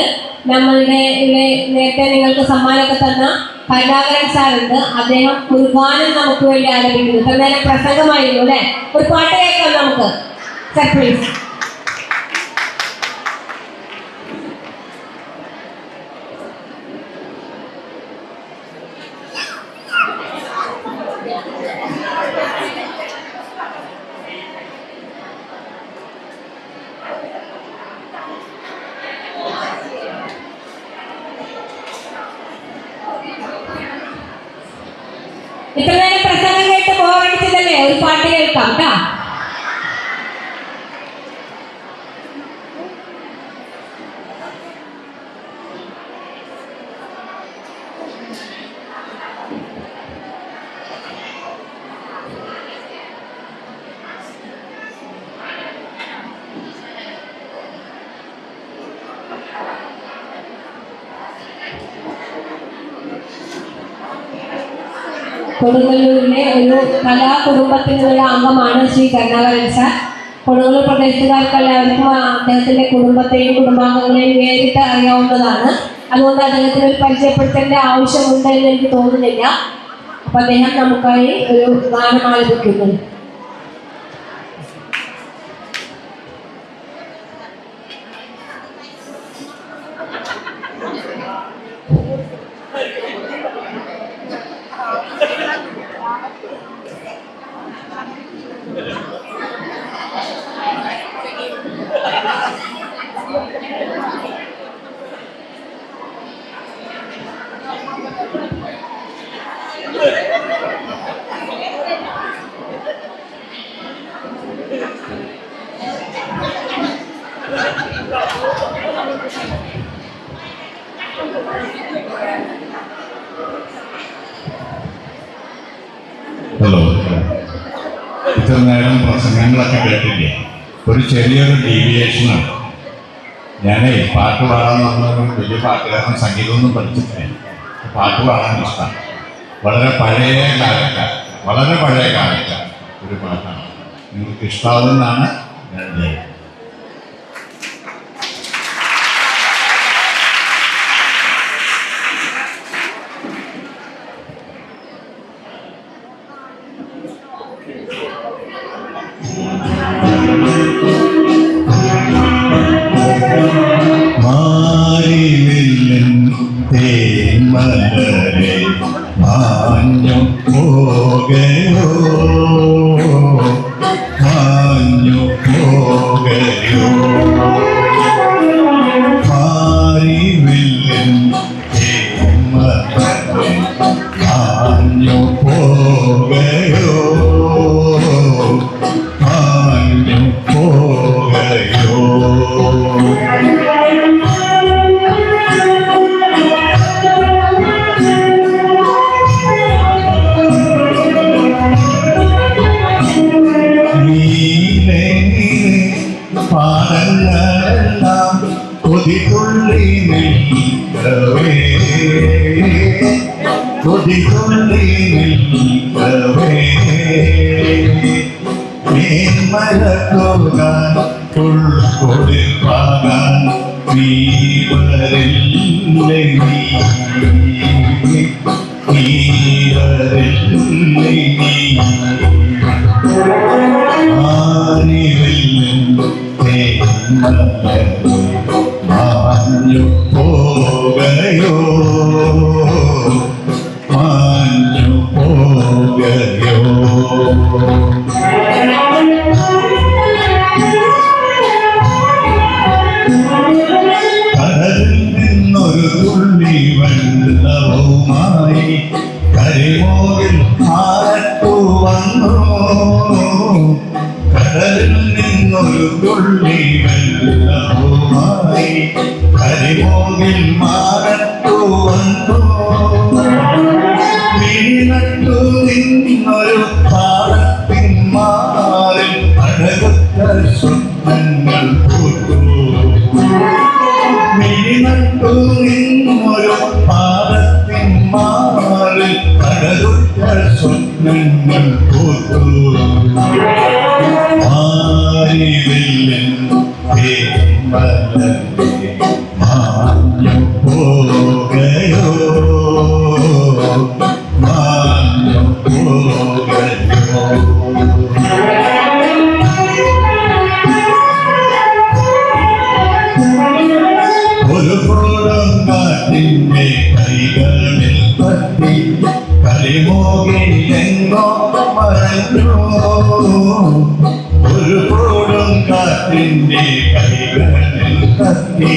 നമ്മളുടെ ഇവിടെ നേരത്തെ നിങ്ങൾക്ക് സമ്മാനമൊക്കെ തന്ന കരുണാകരൻ സാറുണ്ട്. അദ്ദേഹം ഒരു ഗാനം നമുക്ക് വേണ്ടി ആലപിക്കുന്നു. ഇത്ര നേരം പ്രസംഗമായിരുന്നു അല്ലേ? ഒരു പാട്ട് കേൾക്കാം നമുക്ക്. സർപ്രൈസ്. ഇത്ര നേരം പ്രസംഗം കേട്ട് ബോറടിച്ചതല്ലേ? ഒരു പാട്ട് കേൾക്കാം കേട്ടാ. കൊടുങ്ങല്ലൂരിലെ ഒരു കലാകുടുംബത്തിലുള്ള അംഗമാണ് ശ്രീ കരുണാകരൻ സാർ. കൊടുങ്ങല്ലൂർ പ്രദേശത്തുകാർക്ക് എല്ലാവർക്കും അദ്ദേഹത്തിൻ്റെ കുടുംബത്തെയും കുടുംബാംഗങ്ങളെയും നേരിട്ട് അറിയാവുന്നതാണ്. അതുകൊണ്ട് അദ്ദേഹത്തിന് ഒരു പരിചയപ്പെടുത്തേണ്ട ആവശ്യമുണ്ട് എന്ന് എനിക്ക് തോന്നുന്നില്ല. അപ്പം അദ്ദേഹം നമുക്കായി ഒരു ഗാനം ആലപിക്കുന്നു. ഹലോ, ഇത്ര നേരം പ്രസംഗങ്ങളൊക്കെ കേട്ടില്ലേ? ഒരു ചെറിയൊരു ഡീവിയേഷനാണ്. ഞാനേ പാട്ട് പാടാൻ വന്നൊരു വലിയ പാട്ടുകാരൻ, സംഗീതമൊന്നും പഠിച്ചിട്ടില്ല. പാട്ട് പാടാൻ ഇഷ്ടമാണ്. വളരെ പഴയ കാലത്തെ ഒരു പാട്ടാണ്. നിങ്ങൾക്ക് ഇഷ്ടാവുമെന്നാണ് ഞാൻ വിചാരിക്കുന്നത്. മലരെ മാഞ്ഞു പോകയോ, മാഞ്ഞു പോകയോ, മാറിവില്ലിൻ മലരെ മാഞ്ഞു പോകയോ, മാഞ്ഞു പോകയോ. പാടങ്ങളെല്ലാം കൊതിതുള്ളി നിൽക്കവേ, കൊതിതുള്ളി നിൽക്കവേ, മേന്മല പോകാൻ ഉൾക്കൊടിൽ പാകാൻ നീ വരില്ലേ, നീ വരില്ലേ, മാഞ്ഞു പോകയോ, മാഞ്ഞു പോകയോ. കടലിൽ നിന്നൊരു തുള്ളി വെള്ളവുമായി കരിമോകിൽ ആരട്ടു വന്നു, കടലിൽ നിന്നൊരു തുള്ളി വെള്ളവുമായി കരിമോകിൽ മാരട്ടു വന്നു, വീണട്ടു നിന്നൊരു പാടത്തിൻ മാറിൽ അഴകുറ്റ സ്വപ്നങ്ങൾ പൂത്തു, വീണട്ടു നിന്നൊരു പാടത്തിൻ മാറിൽ അഴകുറ്റ സ്വപ്നങ്ങൾ പൂത്തു, മാറിവില്ലിൻ മലരെ മാഞ്ഞു പോകയോ, മാഞ്ഞു പോകയോ. ഒരു കൊടുങ്കാറ്റിന്റെ കൈകളിൽ തട്ടി കരിമോകിലെങ്ങോ മറഞ്ഞു, ഒരു കൊടുങ്കാറ്റിന്റെ കൈകളിൽ തട്ടി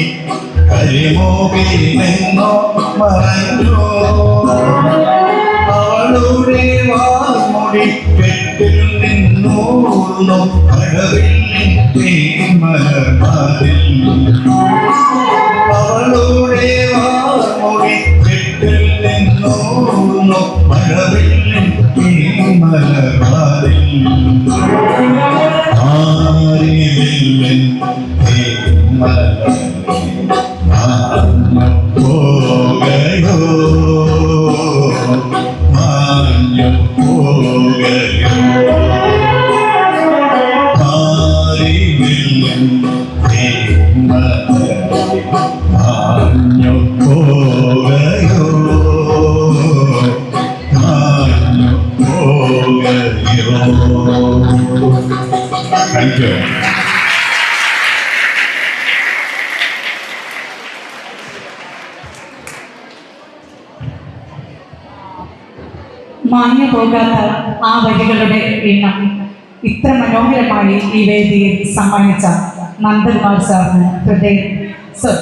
കരിമോകിലെങ്ങോ മറഞ്ഞു, അവളുടെ വാൾമുടി കെട്ടിൽ നിന്നൂർന്നു അഴവില്ലിൻ തേന്മലർമാതിൽ, അവളുടെ വാൾമുടി കെട്ടിൽ നിന്നൂർന്നു അഴവില്ലിൻ തേന്മലർമാതിൽ, ആരിവില്ലിൻ തേന്മലരെ മാഞ്ഞു പോകയോ, മാഞ്ഞു പോകയോ മാഞ്ഞു പോകയോ. Thank you. മാഞ്ഞു പോകാത്ത ആ വരികളുടെ എണ്ണം ഇത്ര മനോഹരമായി ഈ വേദിയിൽ സമ്മാനിച്ച നന്ദകുമാർ സാറിന് ഹൃദയം സർ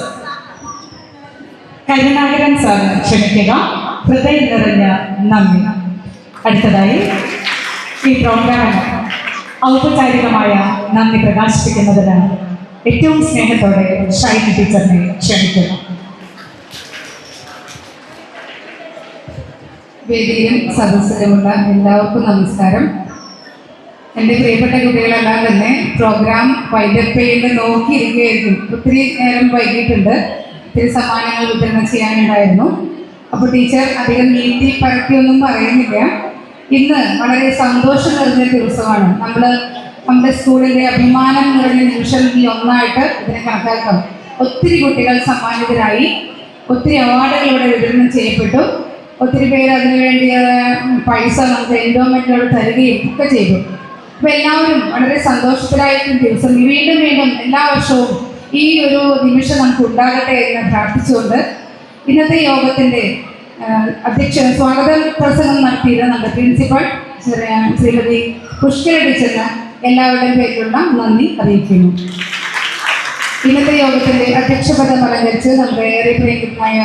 കരുണാകരൻ സാറിന് ക്ഷമിക്കുക, ഹൃദയം നിറഞ്ഞ നന്ദി. അടുത്തതായി ഈ പ്രോഗ്രാമിന് ഔപചാരികമായ നന്ദി പ്രകാശിപ്പിക്കുന്നതിന് ഏറ്റവും സ്നേഹത്തോടെ ഷൈനി ടീച്ചറിനെ ക്ഷണിക്കുന്നു. വേദിയിലും സദസ്സിലുമുള്ള എല്ലാവർക്കും നമസ്കാരം. എൻ്റെ പ്രിയപ്പെട്ട കുട്ടികളെല്ലാം തന്നെ പ്രോഗ്രാം വൈൻഡപ്പ് ചെയ്യുന്നത് നോക്കിയിരിക്കുകയായിരിക്കും. ഒത്തിരി നേരം വൈകിട്ടുണ്ട്, ഒത്തിരി സമ്മാനങ്ങൾ വിതരണം ചെയ്യാനുണ്ടായിരുന്നു. അപ്പോൾ ടീച്ചർ അധികം നീട്ടി പരത്തിയൊന്നും പറയുന്നില്ല. ഇന്ന് വളരെ സന്തോഷം നിറഞ്ഞ ദിവസമാണ്. നമ്മുടെ സ്കൂളിൻ്റെ അഭിമാനം നിറഞ്ഞ നിമിഷങ്ങളിൽ ഒന്നായിട്ട് ഇതിനെ കണക്കാക്കാം. ഒത്തിരി കുട്ടികൾ സമ്മാനിതരായി, ഒത്തിരി അവാർഡുകൾ ഇവിടെ വിതരണം ചെയ്യപ്പെട്ടു. ഒത്തിരി പേര് അതിനുവേണ്ടി പൈസ നമുക്ക് എൻഡോമെൻറ്റുകൾ തരികയും ഒക്കെ ചെയ്തു. അപ്പോൾ എല്ലാവരും വളരെ സന്തോഷത്തിലായിരിക്കും ദിവസം. വീണ്ടും വീണ്ടും എല്ലാ വർഷവും ഈ ഒരു നിമിഷം നമുക്ക് ഉണ്ടാകട്ടെ എന്ന് പ്രാർത്ഥിച്ചുകൊണ്ട് ഇന്നത്തെ യോഗത്തിൻ്റെ സ്വാഗത പ്രസംഗം നടത്തിയത് നമ്മുടെ പ്രിൻസിപ്പൽ ശ്രീമതി പുഷ്കര ടീച്ചറിന് എല്ലാവരുടെയും പേരിലുള്ള നന്ദി അറിയിക്കുന്നു. ഇന്നത്തെ യോഗത്തിൻ്റെ അധ്യക്ഷപദം അലങ്കരിച്ച് നമ്മുടെ ഏറെ പ്രിയങ്കരനായ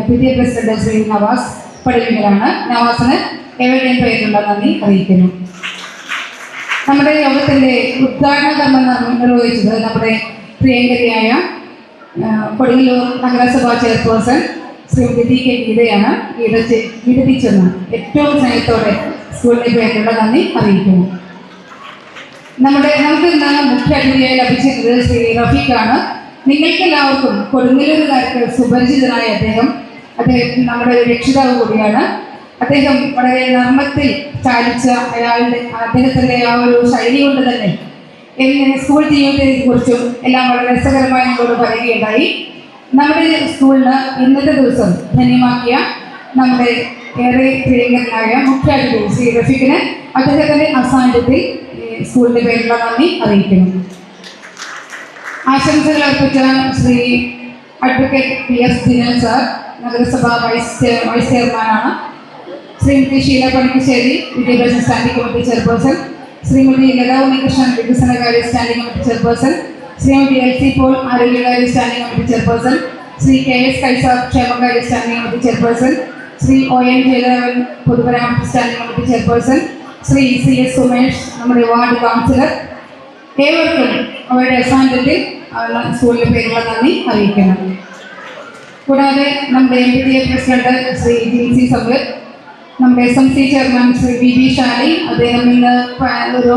പുതിയ പ്രസിഡന്റ് ശ്രീ നവാസ് പടിവിലാണ്. നവാസിന് ഏവരുടെയും പേരിലുള്ള നന്ദി അറിയിക്കുന്നു. നമ്മുടെ യോഗത്തിൻ്റെ ഉദ്ഘാടന കർമ്മം നിർവഹിച്ചത് നമ്മുടെ പ്രിയങ്കരിയായ കൊടുങ്ങല്ലൂർ നഗരസഭാ ചെയർപേഴ്സൺ ശ്രീമതി ടി കെ ഗീതയാണ്. ഗീത ടീച്ചറിന് ഏറ്റവും സ്നേഹത്തോടെ സ്കൂളിൻ്റെ പേരിലുള്ള നന്ദി അറിയിക്കുന്നു. നമുക്ക് ഇന്ന് മുഖ്യ അതിഥിയായി ലഭിച്ചിരുന്നത് ശ്രീ റഫീഖാണ്. നിങ്ങൾക്കെല്ലാവർക്കും കൊടുങ്ങല്ലൂരുകാർക്ക് സുപരിചിതനായ അദ്ദേഹം നമ്മുടെ ഒരു രക്ഷിതാവ് കൂടിയാണ്. അദ്ദേഹം വളരെ നർമ്മത്തിൽ ചാലിച്ച അദ്ദേഹത്തിൻ്റെ ആ ഒരു ശൈലി കൊണ്ട് തന്നെ സ്കൂൾ ജീവിതത്തെക്കുറിച്ചും എല്ലാം വളരെ രസകരമായി നമ്മളോട് പറയുകയുണ്ടായി. നമ്മുടെ സ്കൂളിന് ഇന്നത്തെ ദിവസം ധന്യമാക്കിയ നമ്മുടെ ഏറെ പ്രിയങ്കരനായ മുഖ്യ അതിഥി ശ്രീ റഫീഖിന് അദ്ദേഹത്തിൻ്റെ അസാന്നിധ്യത്തിൽ സ്കൂളിൻ്റെ പേരിലുള്ള നന്ദി അറിയിക്കുന്നു. ആശംസകൾ അർപ്പിച്ച Shri advocate P S Dinal sir നഗരസഭാ വൈസ് ചെയർമാനാണ്. ശ്രീമതി ഷീല പണിക്കശ്ശേരി വിദ്യാഭ്യാസ standing committee chairperson, Shrimati Latha Unnikrishnan വികസനകാര്യ standing committee chairperson, Shrimati L C Paul ആരോഗ്യകാര്യ standing committee chairperson, Shri K S Kaisab ക്ഷേമകാര്യ standing committee chairperson, Shri O N Jayadevan പൊതുമരാമത്ത് standing committee chairperson, Shri C S Sumesh നമ്മുടെ വാർഡ് കൗൺസിലർ, ഏവർക്കും അവരുടെ അസാന്നിധ്യത്തിൽ സ്കൂളിൻ്റെ പേരുള്ള നന്ദി അറിയിക്കണം. കൂടാതെ നമ്മുടെ MPTA പ്രസിഡന്റ് ശ്രീ ജിൻസി സമീർ, നമ്മുടെ SMC chairman Shri BB Shali, അദ്ദേഹം ഇന്ന് ഒരു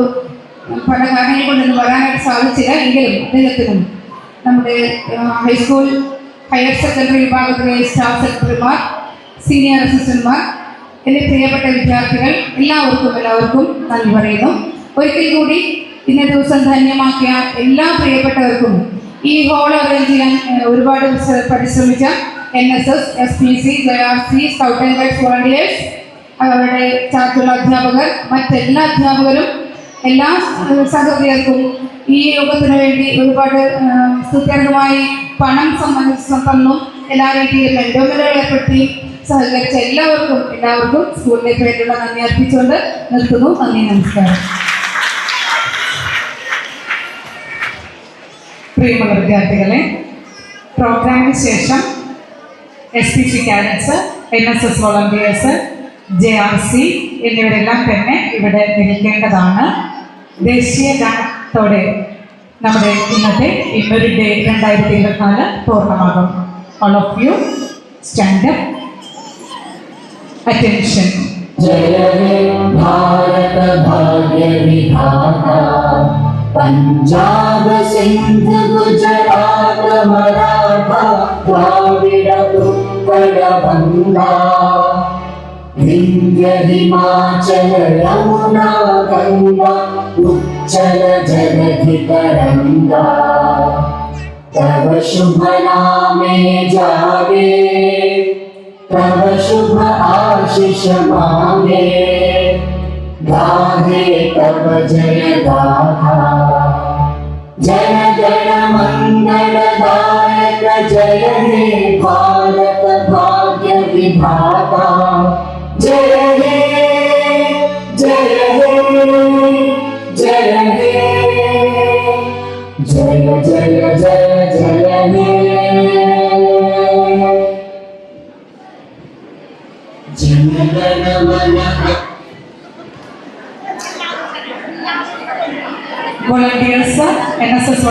പല കാരണങ്ങൾ കൊണ്ടൊന്നും വരാനായിട്ട് സാധിച്ചില്ല. എങ്കിലും അദ്ദേഹത്തിനും നമ്മുടെ ഹൈസ്കൂൾ ഹയർ സെക്കൻഡറി വിഭാഗത്തിലെ സ്റ്റാഫ് സെക്രട്ടറിമാർ, സീനിയർ അസിസ്റ്റന്റ്മാർ, എൻ്റെ പ്രിയപ്പെട്ട വിദ്യാർത്ഥികൾ എല്ലാവർക്കും നന്ദി പറയുന്നു. ഒരിക്കൽ കൂടി ഇന്നേ ദിവസം ധന്യമാക്കിയ എല്ലാ പ്രിയപ്പെട്ടവർക്കും ഈ ഹോൾ അറേഞ്ച് ചെയ്യാൻ ഒരുപാട് പരിശ്രമിച്ച NSS, SPC, JRC, scout and guides volunteers, അവരുടെ ചാർജുള്ള അധ്യാപകർ, മറ്റെല്ലാ അധ്യാപകരും എല്ലാ സഹോദരികൾക്കും ഈ യോഗത്തിന് വേണ്ടി ഒരുപാട് സ്തുത്യർഹമായി പണം തന്നും എല്ലാ രീതിയിലും എൻഡോമെന്റുകൾ ഏർപ്പെടുത്തി സഹകരിച്ച എല്ലാവർക്കും സ്കൂളിൻ്റെ പേരിലുള്ള നന്ദി അർപ്പിച്ചുകൊണ്ട് നിർത്തുന്നു. നന്ദി, നമസ്കാരം. പ്രിയമുള്ള വിദ്യാർത്ഥികളെ, പ്രോഗ്രാമിന് ശേഷം SPC cadets, NSS volunteers, JRC എന്നിവരെല്ലാം തന്നെ ഇവിടെ നിൽക്കേണ്ടതാണ്. ദേശീയ ഗാനത്തോടെ നമ്മുടെ ഇന്നത്തെ ഇന്നൊരു day 2024 പൂർണ്ണമാകും. All of you stand up. Attention. जय हे भारत भाग्य विधाता, पंजाब सिंध गुजरात मराठा द्राविड उत्कल बंगा, विंध्य हिमाचल यमुना गंगा उच्चल जलधि तरंगा, तव शुभ नामे जागे, तव शुभ आशीष मांगे, गाहे तव जय गाथा। जय जय मंगलदायक जय हे भारत भाग्य विधाता। जय हे जय हे जय हे जय जय जय जय हे। जन गण मन volunteers, NSS